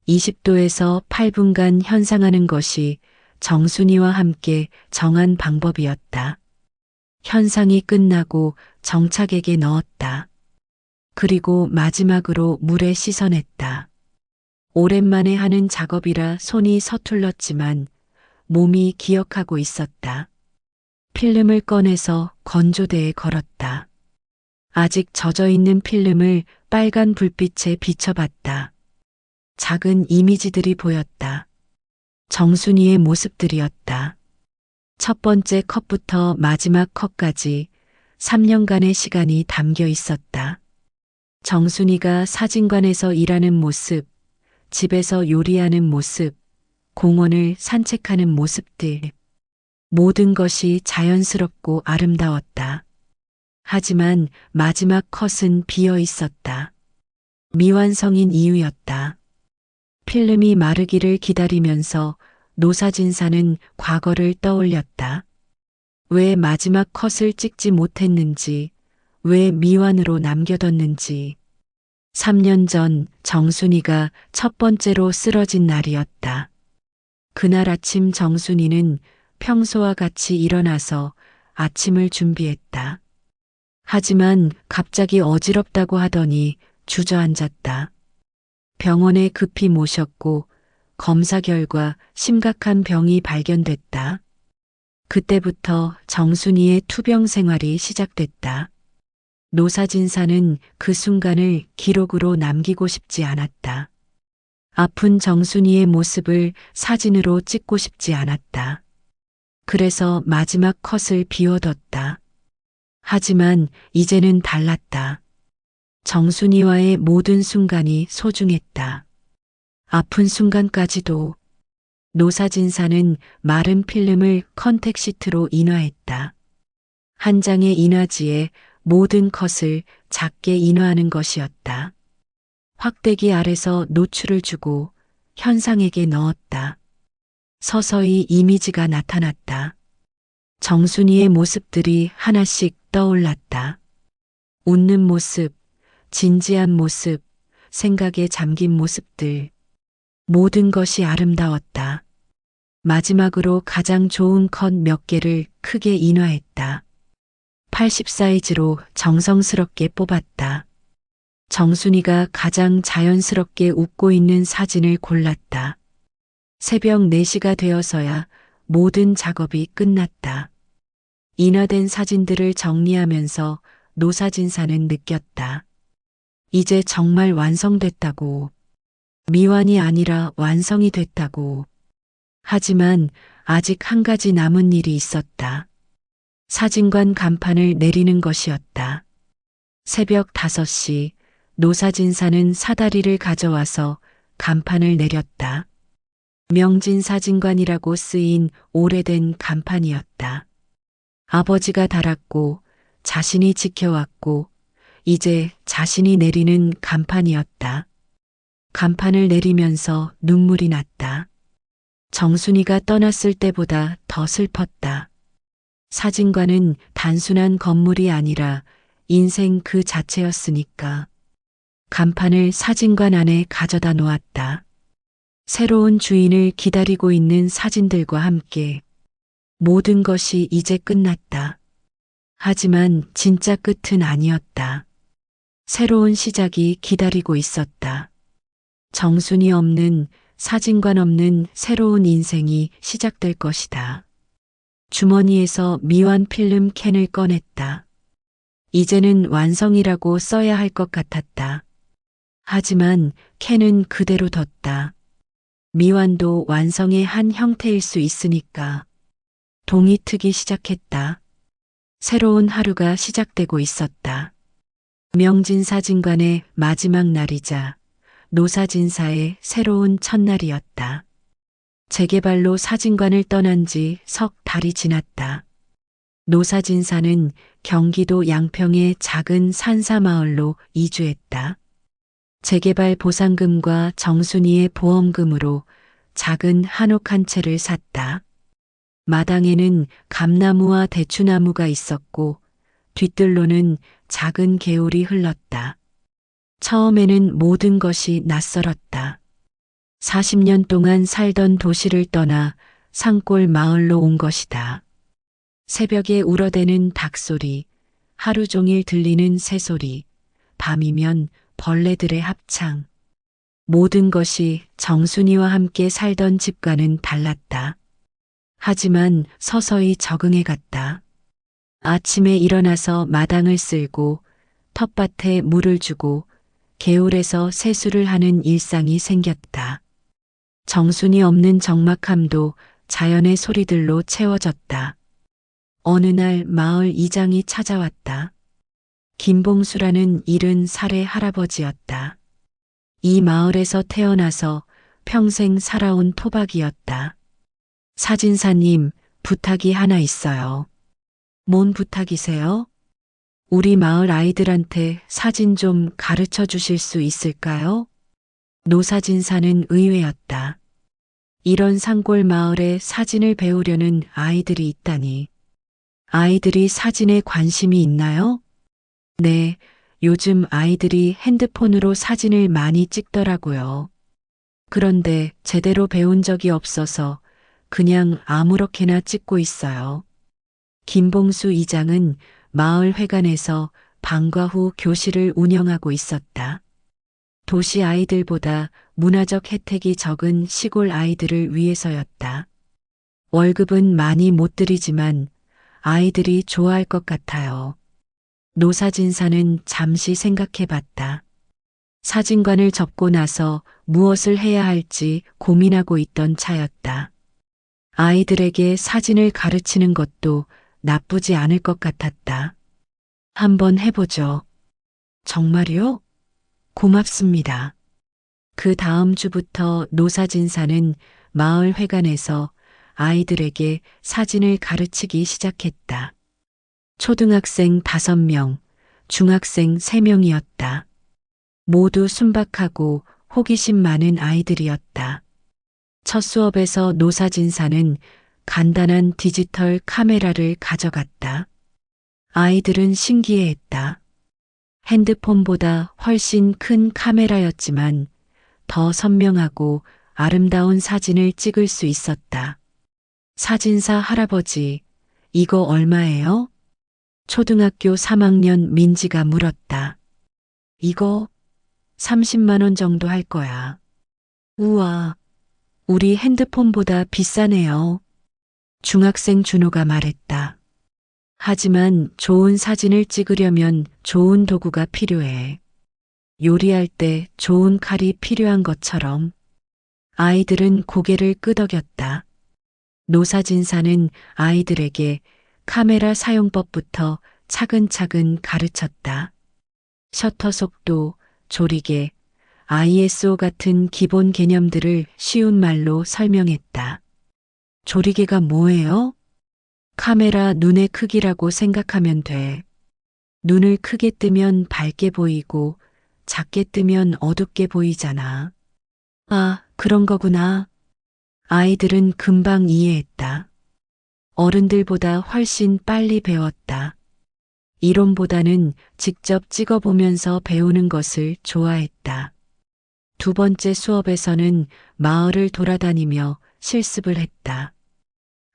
20도에서 8분간 현상하는 것이 정순이와 함께 정한 방법이었다. 현상이 끝나고 정착액에 넣었다. 그리고 마지막으로 물에 씻어냈다. 오랜만에 하는 작업이라 손이 서툴렀지만 몸이 기억하고 있었다. 필름을 꺼내서 건조대에 걸었다. 아직 젖어 있는 필름을 빨간 불빛에 비춰봤다. 작은 이미지들이 보였다. 정순이의 모습들이었다. 첫 번째 컷부터 마지막 컷까지 3년간의 시간이 담겨 있었다. 정순이가 사진관에서 일하는 모습, 집에서 요리하는 모습, 공원을 산책하는 모습들. 모든 것이 자연스럽고 아름다웠다. 하지만 마지막 컷은 비어 있었다. 미완성인 이유였다. 필름이 마르기를 기다리면서 노사진사는 과거를 떠올렸다. 왜 마지막 컷을 찍지 못했는지, 왜 미완으로 남겨뒀는지. 3년 전 정순이가 첫 번째로 쓰러진 날이었다. 그날 아침 정순이는 평소와 같이 일어나서 아침을 준비했다. 하지만 갑자기 어지럽다고 하더니 주저앉았다. 병원에 급히 모셨고 검사 결과 심각한 병이 발견됐다. 그때부터 정순이의 투병 생활이 시작됐다. 노사진사는 그 순간을 기록으로 남기고 싶지 않았다. 아픈 정순이의 모습을 사진으로 찍고 싶지 않았다. 그래서 마지막 컷을 비워뒀다. 하지만 이제는 달랐다. 정순이와의 모든 순간이 소중했다. 아픈 순간까지도. 노사진사는 마른 필름을 컨택시트로 인화했다. 한 장의 인화지에 모든 컷을 작게 인화하는 것이었다. 확대기 아래서 노출을 주고 현상에게 넣었다. 서서히 이미지가 나타났다. 정순이의 모습들이 하나씩 떠올랐다. 웃는 모습, 진지한 모습, 생각에 잠긴 모습들. 모든 것이 아름다웠다. 마지막으로 가장 좋은 컷 몇 개를 크게 인화했다. 80 사이즈로 정성스럽게 뽑았다. 정순이가 가장 자연스럽게 웃고 있는 사진을 골랐다. 새벽 4시가 되어서야 모든 작업이 끝났다. 인화된 사진들을 정리하면서 노사진사는 느꼈다. 이제 정말 완성됐다고. 미완이 아니라 완성이 됐다고. 하지만 아직 한 가지 남은 일이 있었다. 사진관 간판을 내리는 것이었다. 새벽 5시 노사진사는 사다리를 가져와서 간판을 내렸다. 명진사진관이라고 쓰인 오래된 간판이었다. 아버지가 달았고 자신이 지켜왔고 이제 자신이 내리는 간판이었다. 간판을 내리면서 눈물이 났다. 정순이가 떠났을 때보다 더 슬펐다. 사진관은 단순한 건물이 아니라 인생 그 자체였으니까. 간판을 사진관 안에 가져다 놓았다. 새로운 주인을 기다리고 있는 사진들과 함께. 모든 것이 이제 끝났다. 하지만 진짜 끝은 아니었다. 새로운 시작이 기다리고 있었다. 정순이 없는, 사진관 없는 새로운 인생이 시작될 것이다. 주머니에서 미완 필름 캔을 꺼냈다. 이제는 완성이라고 써야 할 것 같았다. 하지만 캔은 그대로 뒀다. 미완도 완성의 한 형태일 수 있으니까. 동이 트기 시작했다. 새로운 하루가 시작되고 있었다. 명진사진관의 마지막 날이자 노사진사의 새로운 첫날이었다. 재개발로 사진관을 떠난 지 석 달이 지났다. 노사진사는 경기도 양평의 작은 산사마을로 이주했다. 재개발 보상금과 정순이의 보험금으로 작은 한옥 한 채를 샀다. 마당에는 감나무와 대추나무가 있었고 뒤뜰로는 작은 개울이 흘렀다. 처음에는 모든 것이 낯설었다. 40년 동안 살던 도시를 떠나 산골 마을로 온 것이다. 새벽에 울어대는 닭소리, 하루 종일 들리는 새소리, 밤이면 벌레들의 합창. 모든 것이 정순이와 함께 살던 집과는 달랐다. 하지만 서서히 적응해 갔다. 아침에 일어나서 마당을 쓸고 텃밭에 물을 주고 개울에서 세수를 하는 일상이 생겼다. 정순이 없는 적막함도 자연의 소리들로 채워졌다. 어느 날 마을 이장이 찾아왔다. 김봉수라는 70살의 할아버지였다. 이 마을에서 태어나서 평생 살아온 토박이였다. 사진사님, 부탁이 하나 있어요. 뭔 부탁이세요? 우리 마을 아이들한테 사진 좀 가르쳐 주실 수 있을까요? 노사진사는 의외였다. 이런 산골 마을에 사진을 배우려는 아이들이 있다니. 아이들이 사진에 관심이 있나요? 네, 요즘 아이들이 핸드폰으로 사진을 많이 찍더라고요. 그런데 제대로 배운 적이 없어서 그냥 아무렇게나 찍고 있어요. 김봉수 이장은 마을 회관에서 방과 후 교실을 운영하고 있었다. 도시 아이들보다 문화적 혜택이 적은 시골 아이들을 위해서였다. 월급은 많이 못 드리지만 아이들이 좋아할 것 같아요. 노사진사는 잠시 생각해 봤다. 사진관을 접고 나서 무엇을 해야 할지 고민하고 있던 차였다. 아이들에게 사진을 가르치는 것도 나쁘지 않을 것 같았다. 한번 해보죠. 정말요? 고맙습니다. 그 다음 주부터 노사진사는 마을 회관에서 아이들에게 사진을 가르치기 시작했다. 초등학생 5명, 중학생 3명이었다. 모두 순박하고 호기심 많은 아이들이었다. 첫 수업에서 노사진사는 간단한 디지털 카메라를 가져갔다. 아이들은 신기해했다. 핸드폰보다 훨씬 큰 카메라였지만 더 선명하고 아름다운 사진을 찍을 수 있었다. 사진사 할아버지, 이거 얼마예요? 초등학교 3학년 민지가 물었다. 이거 30만 원 정도 할 거야. 우와, 우리 핸드폰보다 비싸네요. 중학생 준호가 말했다. 하지만 좋은 사진을 찍으려면 좋은 도구가 필요해. 요리할 때 좋은 칼이 필요한 것처럼. 아이들은 고개를 끄덕였다. 노사진사는 아이들에게 카메라 사용법부터 차근차근 가르쳤다. 셔터 속도, 조리개, ISO 같은 기본 개념들을 쉬운 말로 설명했다. 조리개가 뭐예요? 카메라 눈의 크기라고 생각하면 돼. 눈을 크게 뜨면 밝게 보이고 작게 뜨면 어둡게 보이잖아. 아, 그런 거구나. 아이들은 금방 이해했다. 어른들보다 훨씬 빨리 배웠다. 이론보다는 직접 찍어보면서 배우는 것을 좋아했다. 두 번째 수업에서는 마을을 돌아다니며 실습을 했다.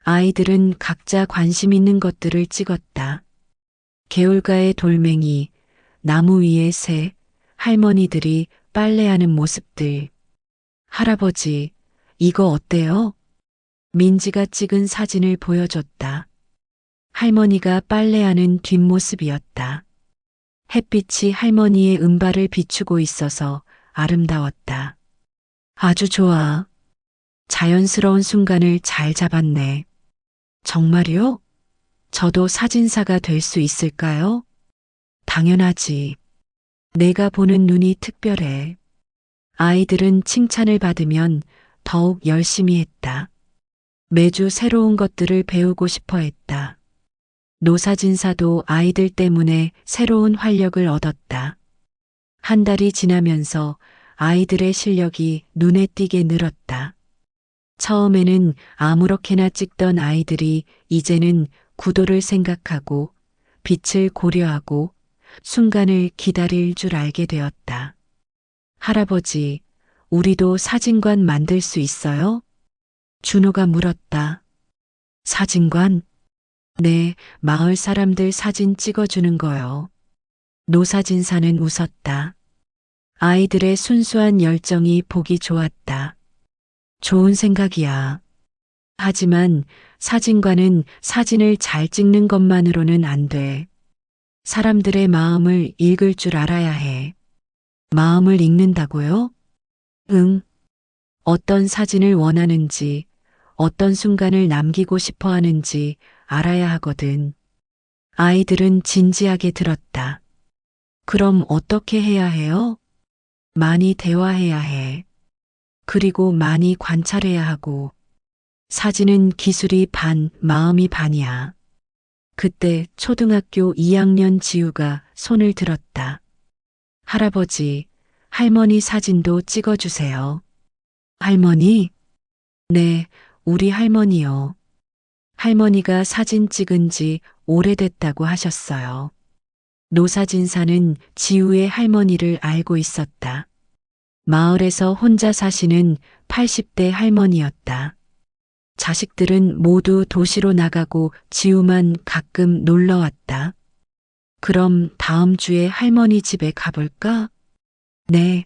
아이들은 각자 관심 있는 것들을 찍었다. 개울가의 돌멩이, 나무 위의 새, 할머니들이 빨래하는 모습들. 할아버지, 이거 어때요? 민지가 찍은 사진을 보여줬다. 할머니가 빨래하는 뒷모습이었다. 햇빛이 할머니의 은발을 비추고 있어서 아름다웠다. 아주 좋아. 자연스러운 순간을 잘 잡았네. 정말요? 저도 사진사가 될 수 있을까요? 당연하지. 내가 보는 눈이 특별해. 아이들은 칭찬을 받으면 더욱 열심히 했다. 매주 새로운 것들을 배우고 싶어 했다. 노사진사도 아이들 때문에 새로운 활력을 얻었다. 한 달이 지나면서 아이들의 실력이 눈에 띄게 늘었다. 처음에는 아무렇게나 찍던 아이들이 이제는 구도를 생각하고 빛을 고려하고 순간을 기다릴 줄 알게 되었다. 할아버지, 우리도 사진관 만들 수 있어요? 준호가 물었다. 사진관? 네, 마을 사람들 사진 찍어주는 거요. 노사진사는 웃었다. 아이들의 순수한 열정이 보기 좋았다. 좋은 생각이야. 하지만 사진관은 사진을 잘 찍는 것만으로는 안 돼. 사람들의 마음을 읽을 줄 알아야 해. 마음을 읽는다고요? 응. 어떤 사진을 원하는지, 어떤 순간을 남기고 싶어 하는지 알아야 하거든. 아이들은 진지하게 들었다. 그럼 어떻게 해야 해요? 많이 대화해야 해. 그리고 많이 관찰해야 하고. 사진은 기술이 반, 마음이 반이야. 그때 초등학교 2학년 지우가 손을 들었다. 할아버지, 할머니 사진도 찍어주세요. 할머니? 네, 우리 할머니요. 할머니가 사진 찍은 지 오래됐다고 하셨어요. 노사진사는 지우의 할머니를 알고 있었다. 마을에서 혼자 사시는 80대 할머니였다. 자식들은 모두 도시로 나가고 지우만 가끔 놀러 왔다. 그럼 다음 주에 할머니 집에 가볼까? 네.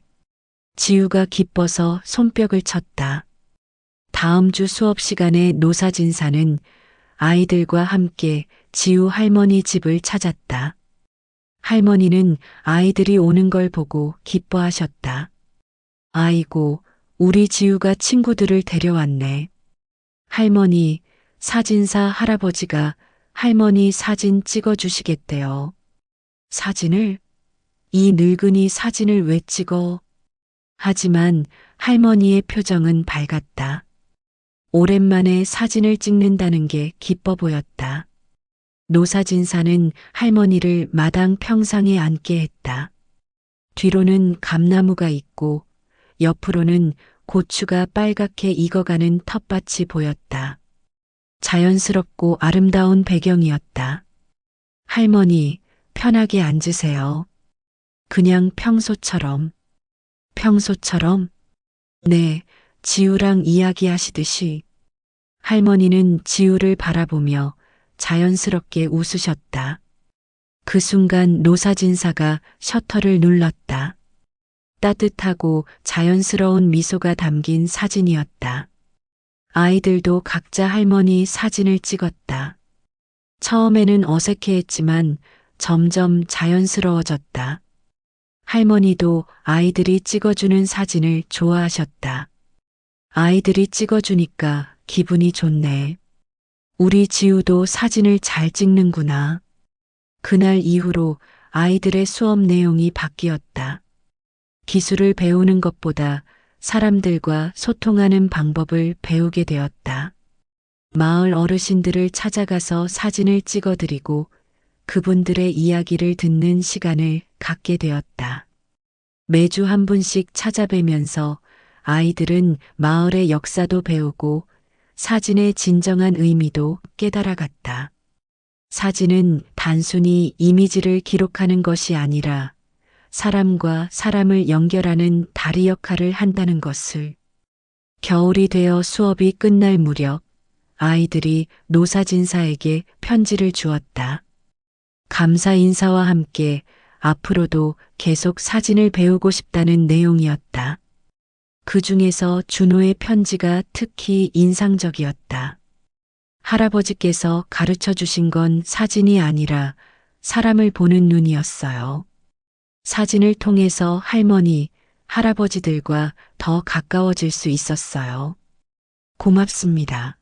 지우가 기뻐서 손뼉을 쳤다. 다음 주 수업 시간에 노사진사는 아이들과 함께 지우 할머니 집을 찾았다. 할머니는 아이들이 오는 걸 보고 기뻐하셨다. 아이고, 우리 지우가 친구들을 데려왔네. 할머니, 사진사 할아버지가 할머니 사진 찍어주시겠대요. 사진을? 이 늙은이 사진을 왜 찍어? 하지만 할머니의 표정은 밝았다. 오랜만에 사진을 찍는다는 게 기뻐 보였다. 노사진사는 할머니를 마당 평상에 앉게 했다. 뒤로는 감나무가 있고 옆으로는 고추가 빨갛게 익어가는 텃밭이 보였다. 자연스럽고 아름다운 배경이었다. 할머니, 편하게 앉으세요. 그냥 평소처럼. 평소처럼? 네, 지우랑 이야기하시듯이. 할머니는 지우를 바라보며 자연스럽게 웃으셨다. 그 순간 노사진사가 셔터를 눌렀다. 따뜻하고 자연스러운 미소가 담긴 사진이었다. 아이들도 각자 할머니 사진을 찍었다. 처음에는 어색해했지만 점점 자연스러워졌다. 할머니도 아이들이 찍어주는 사진을 좋아하셨다. 아이들이 찍어주니까 기분이 좋네. 우리 지우도 사진을 잘 찍는구나. 그날 이후로 아이들의 수업 내용이 바뀌었다. 기술을 배우는 것보다 사람들과 소통하는 방법을 배우게 되었다. 마을 어르신들을 찾아가서 사진을 찍어드리고 그분들의 이야기를 듣는 시간을 갖게 되었다. 매주 한 분씩 찾아뵈면서 아이들은 마을의 역사도 배우고 사진의 진정한 의미도 깨달아갔다. 사진은 단순히 이미지를 기록하는 것이 아니라 사람과 사람을 연결하는 다리 역할을 한다는 것을. 겨울이 되어 수업이 끝날 무렵 아이들이 노사진사에게 편지를 주었다. 감사 인사와 함께 앞으로도 계속 사진을 배우고 싶다는 내용이었다. 그 중에서 준호의 편지가 특히 인상적이었다. 할아버지께서 가르쳐 주신 건 사진이 아니라 사람을 보는 눈이었어요. 사진을 통해서 할머니, 할아버지들과 더 가까워질 수 있었어요. 고맙습니다.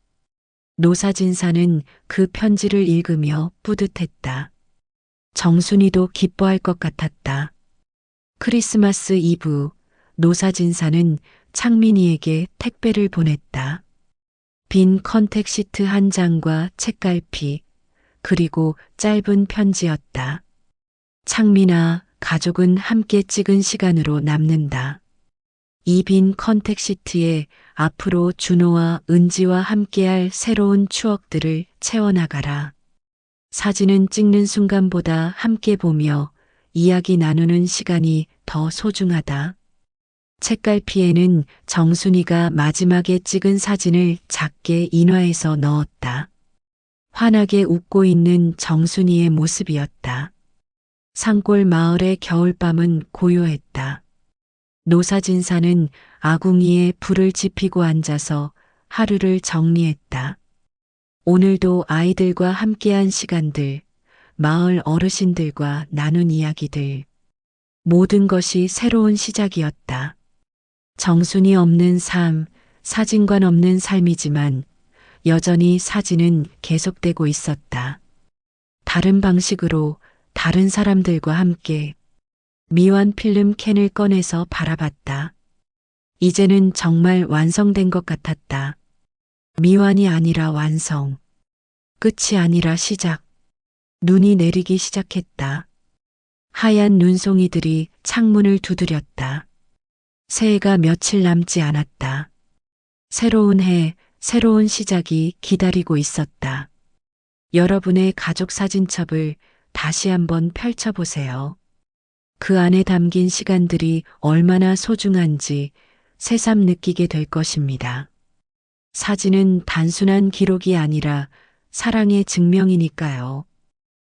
노사진사는 그 편지를 읽으며 뿌듯했다. 정순이도 기뻐할 것 같았다. 크리스마스 이브, 노사진사는 창민이에게 택배를 보냈다. 빈 컨택 시트 한 장과 책갈피, 그리고 짧은 편지였다. 창민아, 가족은 함께 찍은 시간으로 남는다. 이 빈 컨택 시트에 앞으로 준호와 은지와 함께할 새로운 추억들을 채워나가라. 사진은 찍는 순간보다 함께 보며 이야기 나누는 시간이 더 소중하다. 책갈피에는 정순이가 마지막에 찍은 사진을 작게 인화해서 넣었다. 환하게 웃고 있는 정순이의 모습이었다. 산골 마을의 겨울밤은 고요했다. 노사진사는 아궁이에 불을 지피고 앉아서 하루를 정리했다. 오늘도 아이들과 함께한 시간들, 마을 어르신들과 나눈 이야기들, 모든 것이 새로운 시작이었다. 정순이 없는 삶, 사진관 없는 삶이지만 여전히 사진은 계속되고 있었다. 다른 방식으로 다른 사람들과 함께 미완 필름 캔을 꺼내서 바라봤다. 이제는 정말 완성된 것 같았다. 미완이 아니라 완성. 끝이 아니라 시작. 눈이 내리기 시작했다. 하얀 눈송이들이 창문을 두드렸다. 새해가 며칠 남지 않았다. 새로운 해, 새로운 시작이 기다리고 있었다. 여러분의 가족 사진첩을 다시 한번 펼쳐보세요. 그 안에 담긴 시간들이 얼마나 소중한지 새삼 느끼게 될 것입니다. 사진은 단순한 기록이 아니라 사랑의 증명이니까요.